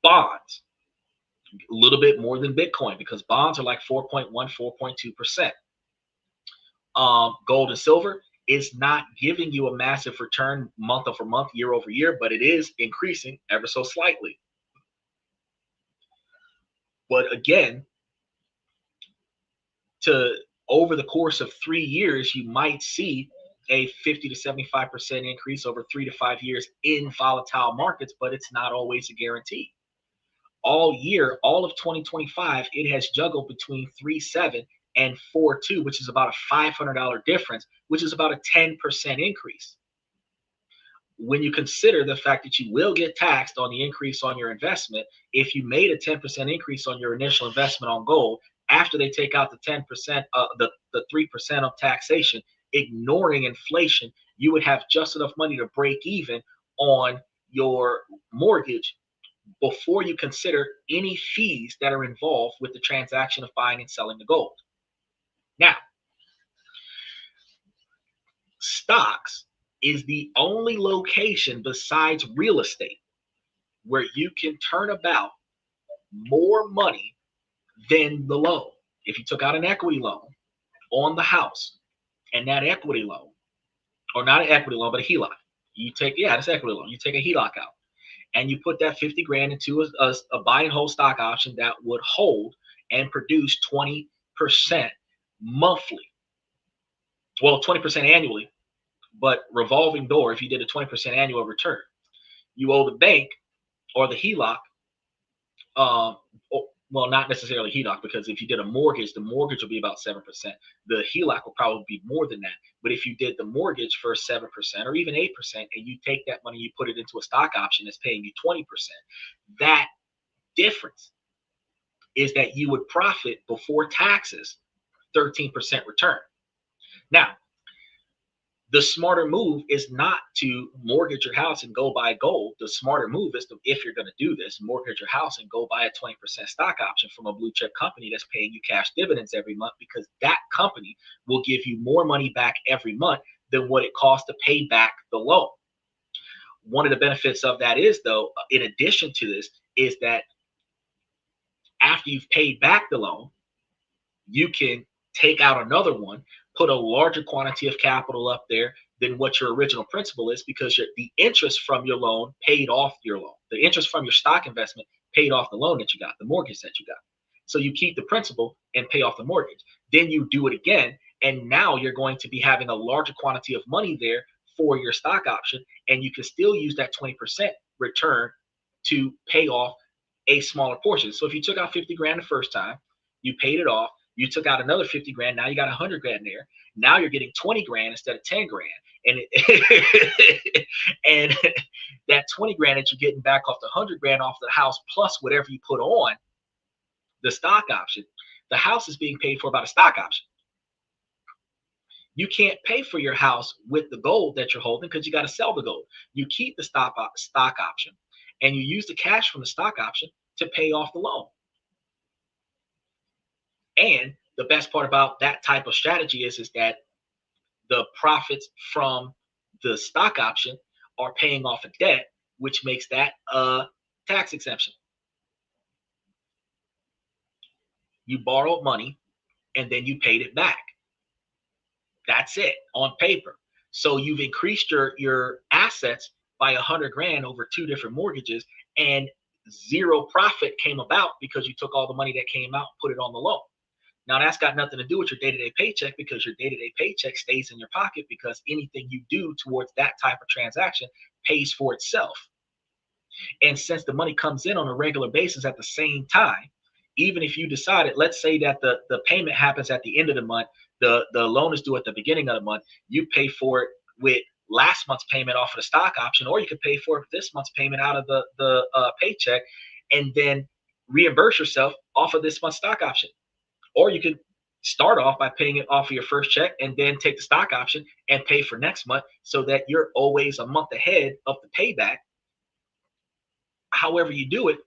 Bonds, a little bit more than Bitcoin, because bonds are like 4.1, 4.2%. Gold and silver is not giving you a massive return month over month, year over year, but it is increasing ever so slightly. But again, over the course of 3 years, you might see a 50 to 75% increase over 3 to 5 years in volatile markets, but it's not always a guarantee. all year, all of 2025, it has juggled between 3.7 and 4.2, which is about a $500 difference, which is about a 10% increase. When you consider the fact that you will get taxed on the increase on your investment, if you made a 10% increase on your initial investment on gold, after they take out the 10%, the 3% of taxation, ignoring inflation, you would have just enough money to break even on your mortgage before you consider any fees that are involved with the transaction of buying and selling the gold. Now, stocks is the only location besides real estate where you can turn about more money than the loan. If you took out an equity loan on the house, and that equity loan, or not an equity loan, but a HELOC, you take, yeah, this equity loan, you take a HELOC out, and you put that 50 grand into a buy and hold stock option that would hold and produce 20% monthly. Well, 20% annually, but revolving door if you did a 20% annual return. You owe the bank or the HELOC, well, not necessarily HELOC, because if you did a mortgage, the mortgage will be about 7%. The HELOC will probably be more than that. But if you did the mortgage for 7% or even 8%, and you take that money, you put it into a stock option that's paying you 20%, that difference is that you would profit before taxes 13% return. Now, the smarter move is not to mortgage your house and go buy gold. The smarter move is to, if you're going to do this, mortgage your house and go buy a 20% stock option from a blue chip company that's paying you cash dividends every month, because that company will give you more money back every month than what it costs to pay back the loan. One of the benefits of that is, though, in addition to this, is that after you've paid back the loan, you can take out another one, put a larger quantity of capital up there than what your original principal is, because the interest from your loan paid off your loan. The interest from your stock investment paid off the loan that you got, the mortgage that you got. So you keep the principal and pay off the mortgage. Then you do it again, and now you're going to be having a larger quantity of money there for your stock option, and you can still use that 20% return to pay off a smaller portion. So if you took out 50 grand the first time, you paid it off, you took out another 50 grand, now you got 100 grand there. Now you're getting 20 grand instead of 10 grand. And and that 20 grand that you're getting back off the 100 grand off the house, plus whatever you put on the stock option, the house is being paid for by the stock option. You can't pay for your house with the gold that you're holding, because you got to sell the gold. You keep the stock option, and you use the cash from the stock option to pay off the loan. And the best part about that type of strategy is that the profits from the stock option are paying off a debt, which makes that a tax exemption. You borrowed money and then you paid it back. That's it on paper. So you've increased your assets by 100 grand over 2 different mortgages, and zero profit came about because you took all the money that came out, put it on the loan. Now, that's got nothing to do with your day-to-day paycheck, because your day-to-day paycheck stays in your pocket, because anything you do towards that type of transaction pays for itself. And since the money comes in on a regular basis at the same time, even if you decided, let's say that the payment happens at the end of the month, the loan is due at the beginning of the month, you pay for it with last month's payment off of the stock option, or you could pay for it this month's payment out of the paycheck, and then reimburse yourself off of this month's stock option. Or you could start off by paying it off of your first check and then take the stock option and pay for next month, so that you're always a month ahead of the payback. However you do it,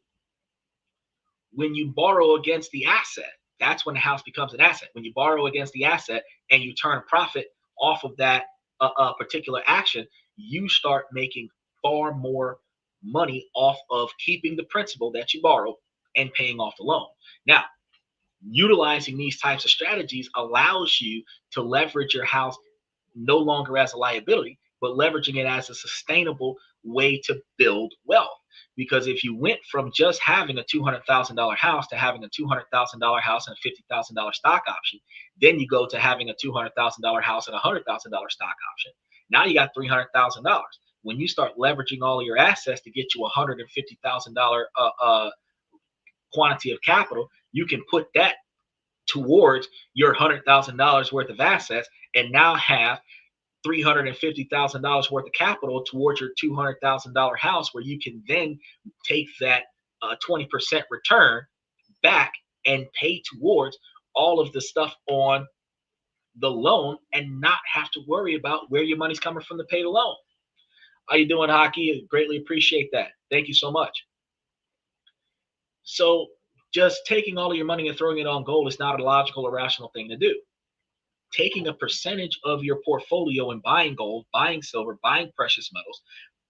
when you borrow against the asset, that's when the house becomes an asset. When you borrow against the asset and you turn a profit off of that particular action, you start making far more money off of keeping the principal that you borrowed and paying off the loan. Now, utilizing these types of strategies allows you to leverage your house no longer as a liability, but leveraging it as a sustainable way to build wealth. Because if you went from just having a $200,000 house to having a $200,000 house and a $50,000 stock option, then you go to having a $200,000 house and a $100,000 stock option. Now you got $300,000. When you start leveraging all of your assets to get you a $150,000 quantity of capital, you can put that towards your $100,000 worth of assets and now have $350,000 worth of capital towards your $200,000 house, where you can then take that 20% return back and pay towards all of the stuff on the loan and not have to worry about where your money's coming from to pay the loan. How you doing, Hockey? Greatly appreciate that. Thank you so much. So just taking all of your money and throwing it on gold is not a logical or rational thing to do. Taking a percentage of your portfolio and buying gold, buying silver, buying precious metals,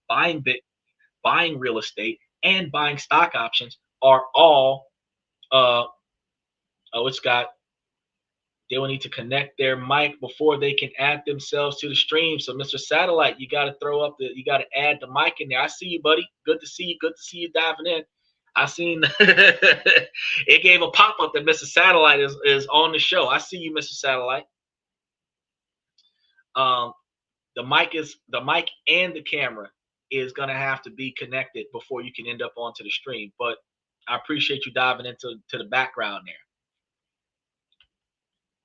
buying Bitcoin, buying real estate, and buying stock options are all, they will need to connect their mic before they can add themselves to the stream. So Mr. Satellite, you got to you got to add the mic in there. I see you, buddy. Good to see you. Good to see you diving in. I seen it gave a pop-up that Mr. Satellite is on the show. I see you, Mr. Satellite. The mic and the camera is gonna have to be connected before you can end up onto the stream. But I appreciate you diving into the background there.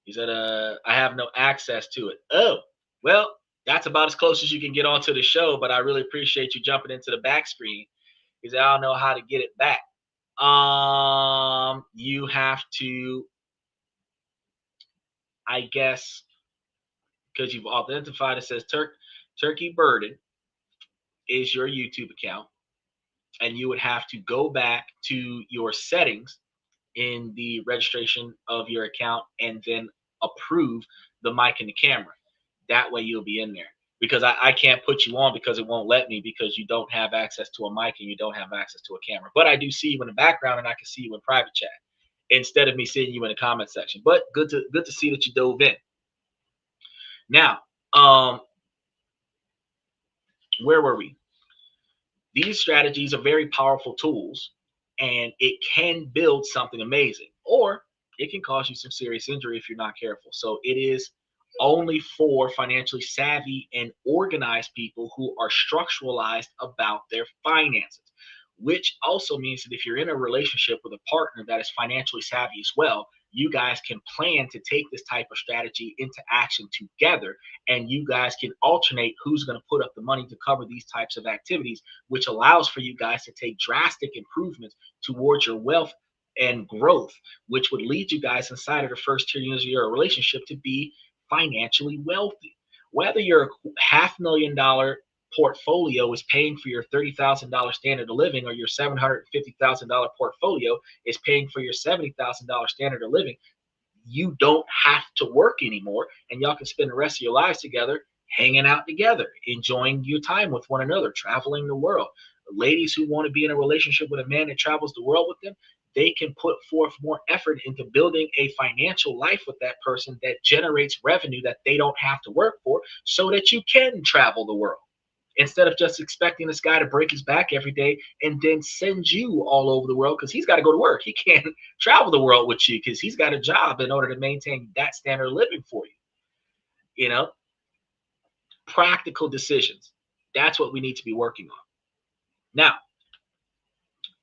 He said, I have no access to it. Oh, well, that's about as close as you can get onto the show, but I really appreciate you jumping into the back screen. He said, I don't know how to get it back. You have to, I guess, because you've identified, it says Turkey Burden is your YouTube account, and you would have to go back to your settings in the registration of your account and then approve the mic and the camera. That way you'll be in there, because I can't put you on because it won't let me, because you don't have access to a mic and you don't have access to a camera. But I do see you in the background and I can see you in private chat instead of me seeing you in the comment section. But good to see that you dove in. Now, where were we? These strategies are very powerful tools, and it can build something amazing, or it can cause you some serious injury if you're not careful. So it is only for financially savvy and organized people who are structuralized about their finances, which also means that if you're in a relationship with a partner that is financially savvy as well, you guys can plan to take this type of strategy into action together, and you guys can alternate who's going to put up the money to cover these types of activities, which allows for you guys to take drastic improvements towards your wealth and growth, which would lead you guys inside of the first 2 years of your relationship to be financially wealthy. Whether your $500,000 portfolio is paying for your $30,000 standard of living, or your $750,000 portfolio is paying for your $70,000 standard of living, you don't have to work anymore, and y'all can spend the rest of your lives together, hanging out together, enjoying your time with one another, traveling the world. Ladies who want to be in a relationship with a man that travels the world with them, they can put forth more effort into building a financial life with that person that generates revenue that they don't have to work for, so that you can travel the world, instead of just expecting this guy to break his back every day and then send you all over the world, because he's got to go to work. He can't travel the world with you because he's got a job in order to maintain that standard of living for you. You know, practical decisions. That's what we need to be working on. Now,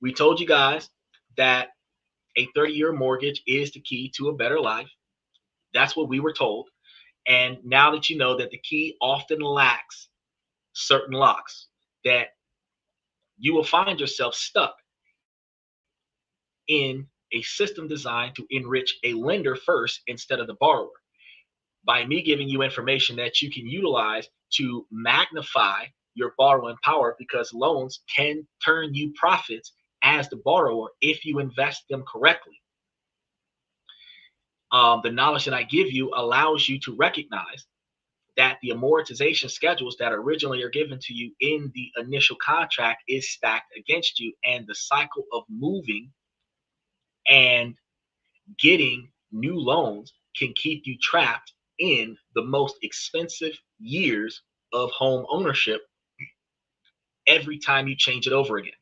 we told you guys that a 30-year mortgage is the key to a better life. That's what we were told. And now that you know that the key often lacks certain locks, that you will find yourself stuck in a system designed to enrich a lender first instead of the borrower. By me giving you information that you can utilize to magnify your borrowing power, because loans can turn you profits as the borrower if you invest them correctly. The knowledge that I give you allows you to recognize that the amortization schedules that originally are given to you in the initial contract is stacked against you, and the cycle of moving and getting new loans can keep you trapped in the most expensive years of home ownership every time you change it over again.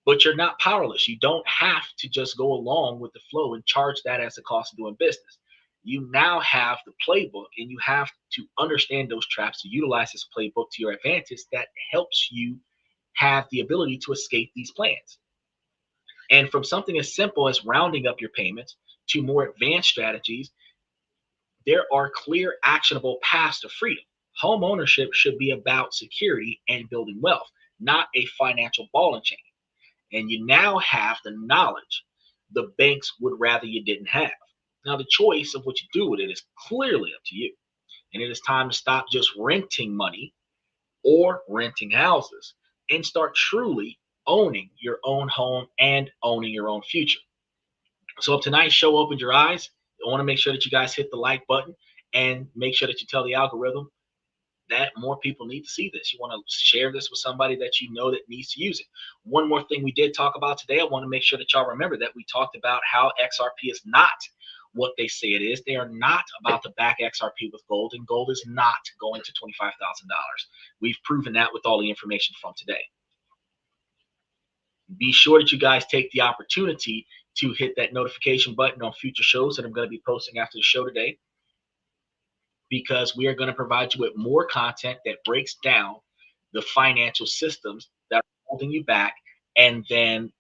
But you're not powerless. You don't have to just go along with the flow and charge that as the cost of doing business. You now have the playbook, and you have to understand those traps to utilize this playbook to your advantage. That helps you have the ability to escape these plans. And from something as simple as rounding up your payments to more advanced strategies, there are clear, actionable paths to freedom. Home ownership should be about security and building wealth, not a financial ball and chain. And you now have the knowledge the banks would rather you didn't have. Now, the choice of what you do with it is clearly up to you. And it is time to stop just renting money or renting houses and start truly owning your own home and owning your own future. So if tonight's show opened your eyes, I want to make sure that you guys hit the like button and make sure that you tell the algorithm that more people need to see this. You want to share this with somebody that you know that needs to use it. One more thing we did talk about today, I want to make sure that y'all remember that we talked about how XRP is not what they say it is. They are not about to back XRP with gold, and gold is not going to $25,000. We've proven that with all the information from today. Be sure that you guys take the opportunity to hit that notification button on future shows that I'm going to be posting after the show today, because we are going to provide you with more content that breaks down the financial systems that are holding you back and then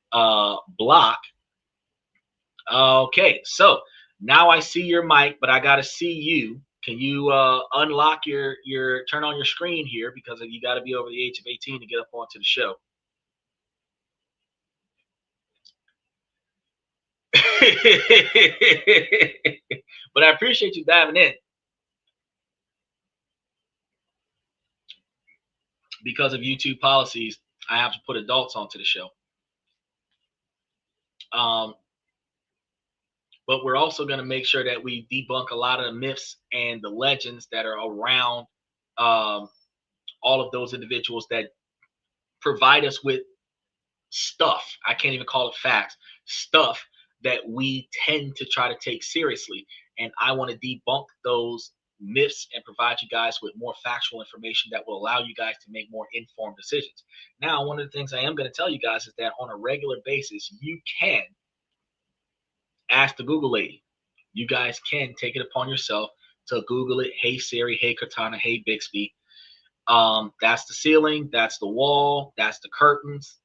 block. Okay, so now I see your mic, but I got to see you. Can you unlock your turn on your screen here, because you got to be over the age of 18 to get up onto the show. But I appreciate you diving in. Because of YouTube policies, I have to put adults onto the show. But we're also going to make sure that we debunk a lot of the myths and the legends that are around all of those individuals that provide us with stuff. I can't even call it facts, stuff that we tend to try to take seriously. And I want to debunk those myths and provide you guys with more factual information that will allow you guys to make more informed decisions. Now, one of the things I am going to tell you guys is that on a regular basis, you can ask the Google lady. You guys can take it upon yourself to Google it. Hey Siri, hey Cortana, hey Bixby. That's the ceiling, that's the wall, that's the curtains.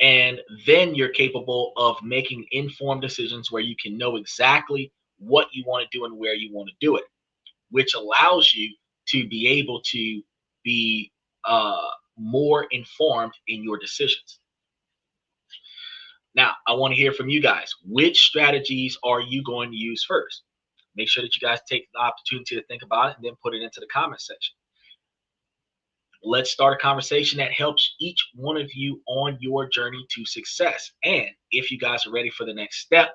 And then you're capable of making informed decisions where you can know exactly what you want to do and where you want to do it, which allows you to be able to be more informed in your decisions. Now, I want to hear from you guys. Which strategies are you going to use first? Make sure that you guys take the opportunity to think about it and then put it into the comment section. Let's start a conversation that helps each one of you on your journey to success. And if you guys are ready for the next step,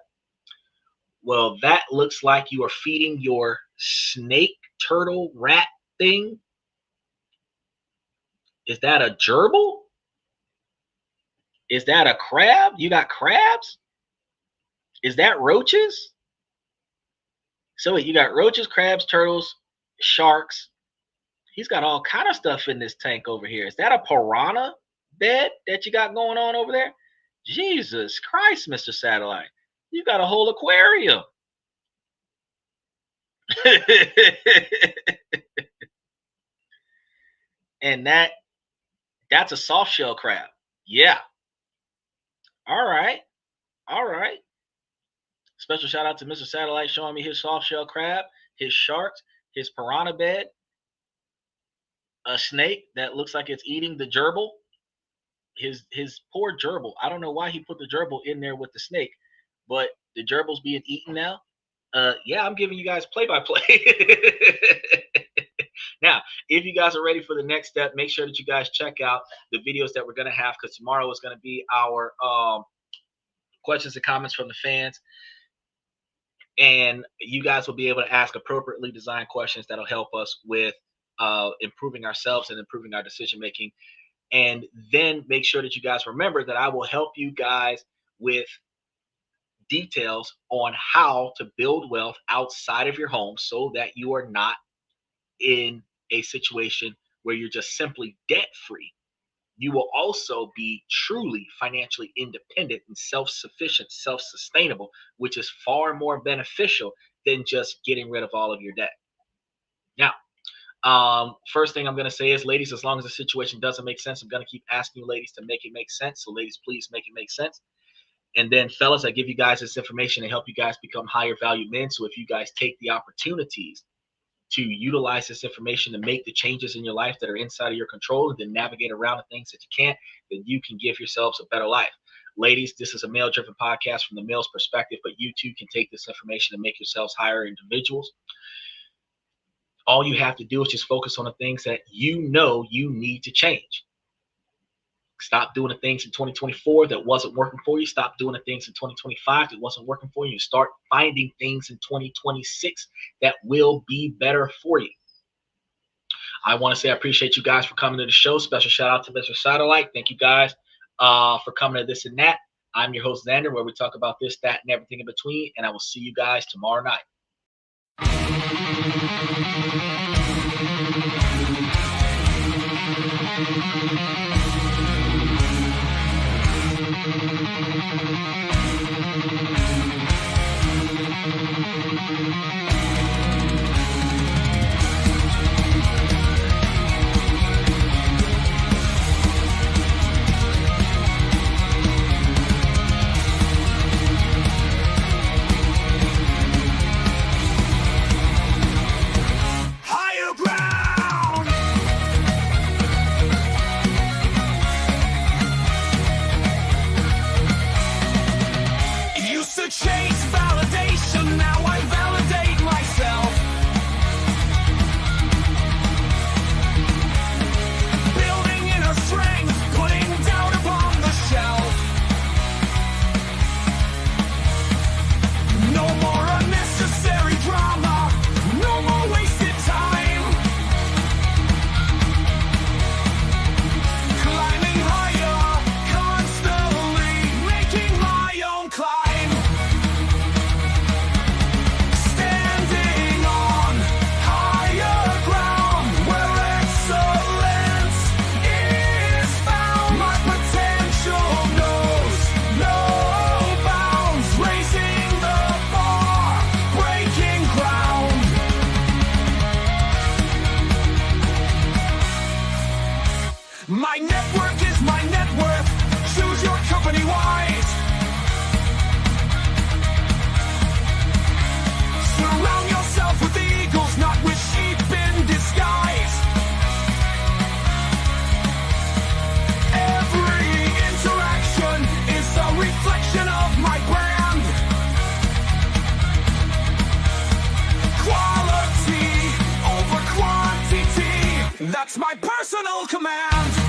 well, that looks like you are feeding your snake, turtle, rat thing. Is that a gerbil? Is that a crab? You got crabs? Is that roaches? So you got roaches, crabs, turtles, sharks. He's got all kind of stuff in this tank over here. Is that a piranha bed that you got going on over there? Jesus Christ, Mr. Satellite. You got a whole aquarium. And that's a soft shell crab. Yeah. All right. All right. Special shout out to Mr. Satellite showing me his soft shell crab, his sharks, his piranha bed, a snake that looks like it's eating the gerbil. His poor gerbil. I don't know why he put the gerbil in there with the snake, but the gerbil's being eaten now. Yeah, I'm giving you guys play-by-play. Now, if you guys are ready for the next step, make sure that you guys check out the videos that we're going to have, because tomorrow is going to be our questions and comments from the fans. And you guys will be able to ask appropriately designed questions that'll help us with improving ourselves and improving our decision making. And then make sure that you guys remember that I will help you guys with details on how to build wealth outside of your home, so that you are not in a situation where you're just simply debt free. You will also be truly financially independent and self-sufficient, self-sustainable, which is far more beneficial than just getting rid of all of your debt. Now, First thing I'm going to say is, ladies, as long as the situation doesn't make sense, I'm going to keep asking you ladies to make it make sense. So ladies, please make it make sense. And then fellas, I give you guys this information to help you guys become higher value men. So if you guys take the opportunities to utilize this information to make the changes in your life that are inside of your control, and then navigate around the things that you can't, then you can give yourselves a better life. Ladies, this is a male-driven podcast from the male's perspective, but you too can take this information and make yourselves higher individuals. All you have to do is just focus on the things that you know you need to change. Stop doing the things in 2024 that wasn't working for you. Stop doing the things in 2025 that wasn't working for you. Start finding things in 2026 that will be better for you. I want to say I appreciate you guys for coming to the show. Special shout out to Mr. Satellite. Thank you guys for coming to This and That. I'm your host, Xander, where we talk about this, that, and everything in between. And I will see you guys tomorrow night. Chase validation, now I validate myself. Building inner strength, putting doubt upon the shelf. No more unnecessary drama, no more wasted time. Climbing higher, constantly making my own climb. My network is my net worth. Choose your company wise. Surround yourself with eagles, not with sheep in disguise. Every interaction is a reflection of my brand. Quality over quantity, that's my personal command.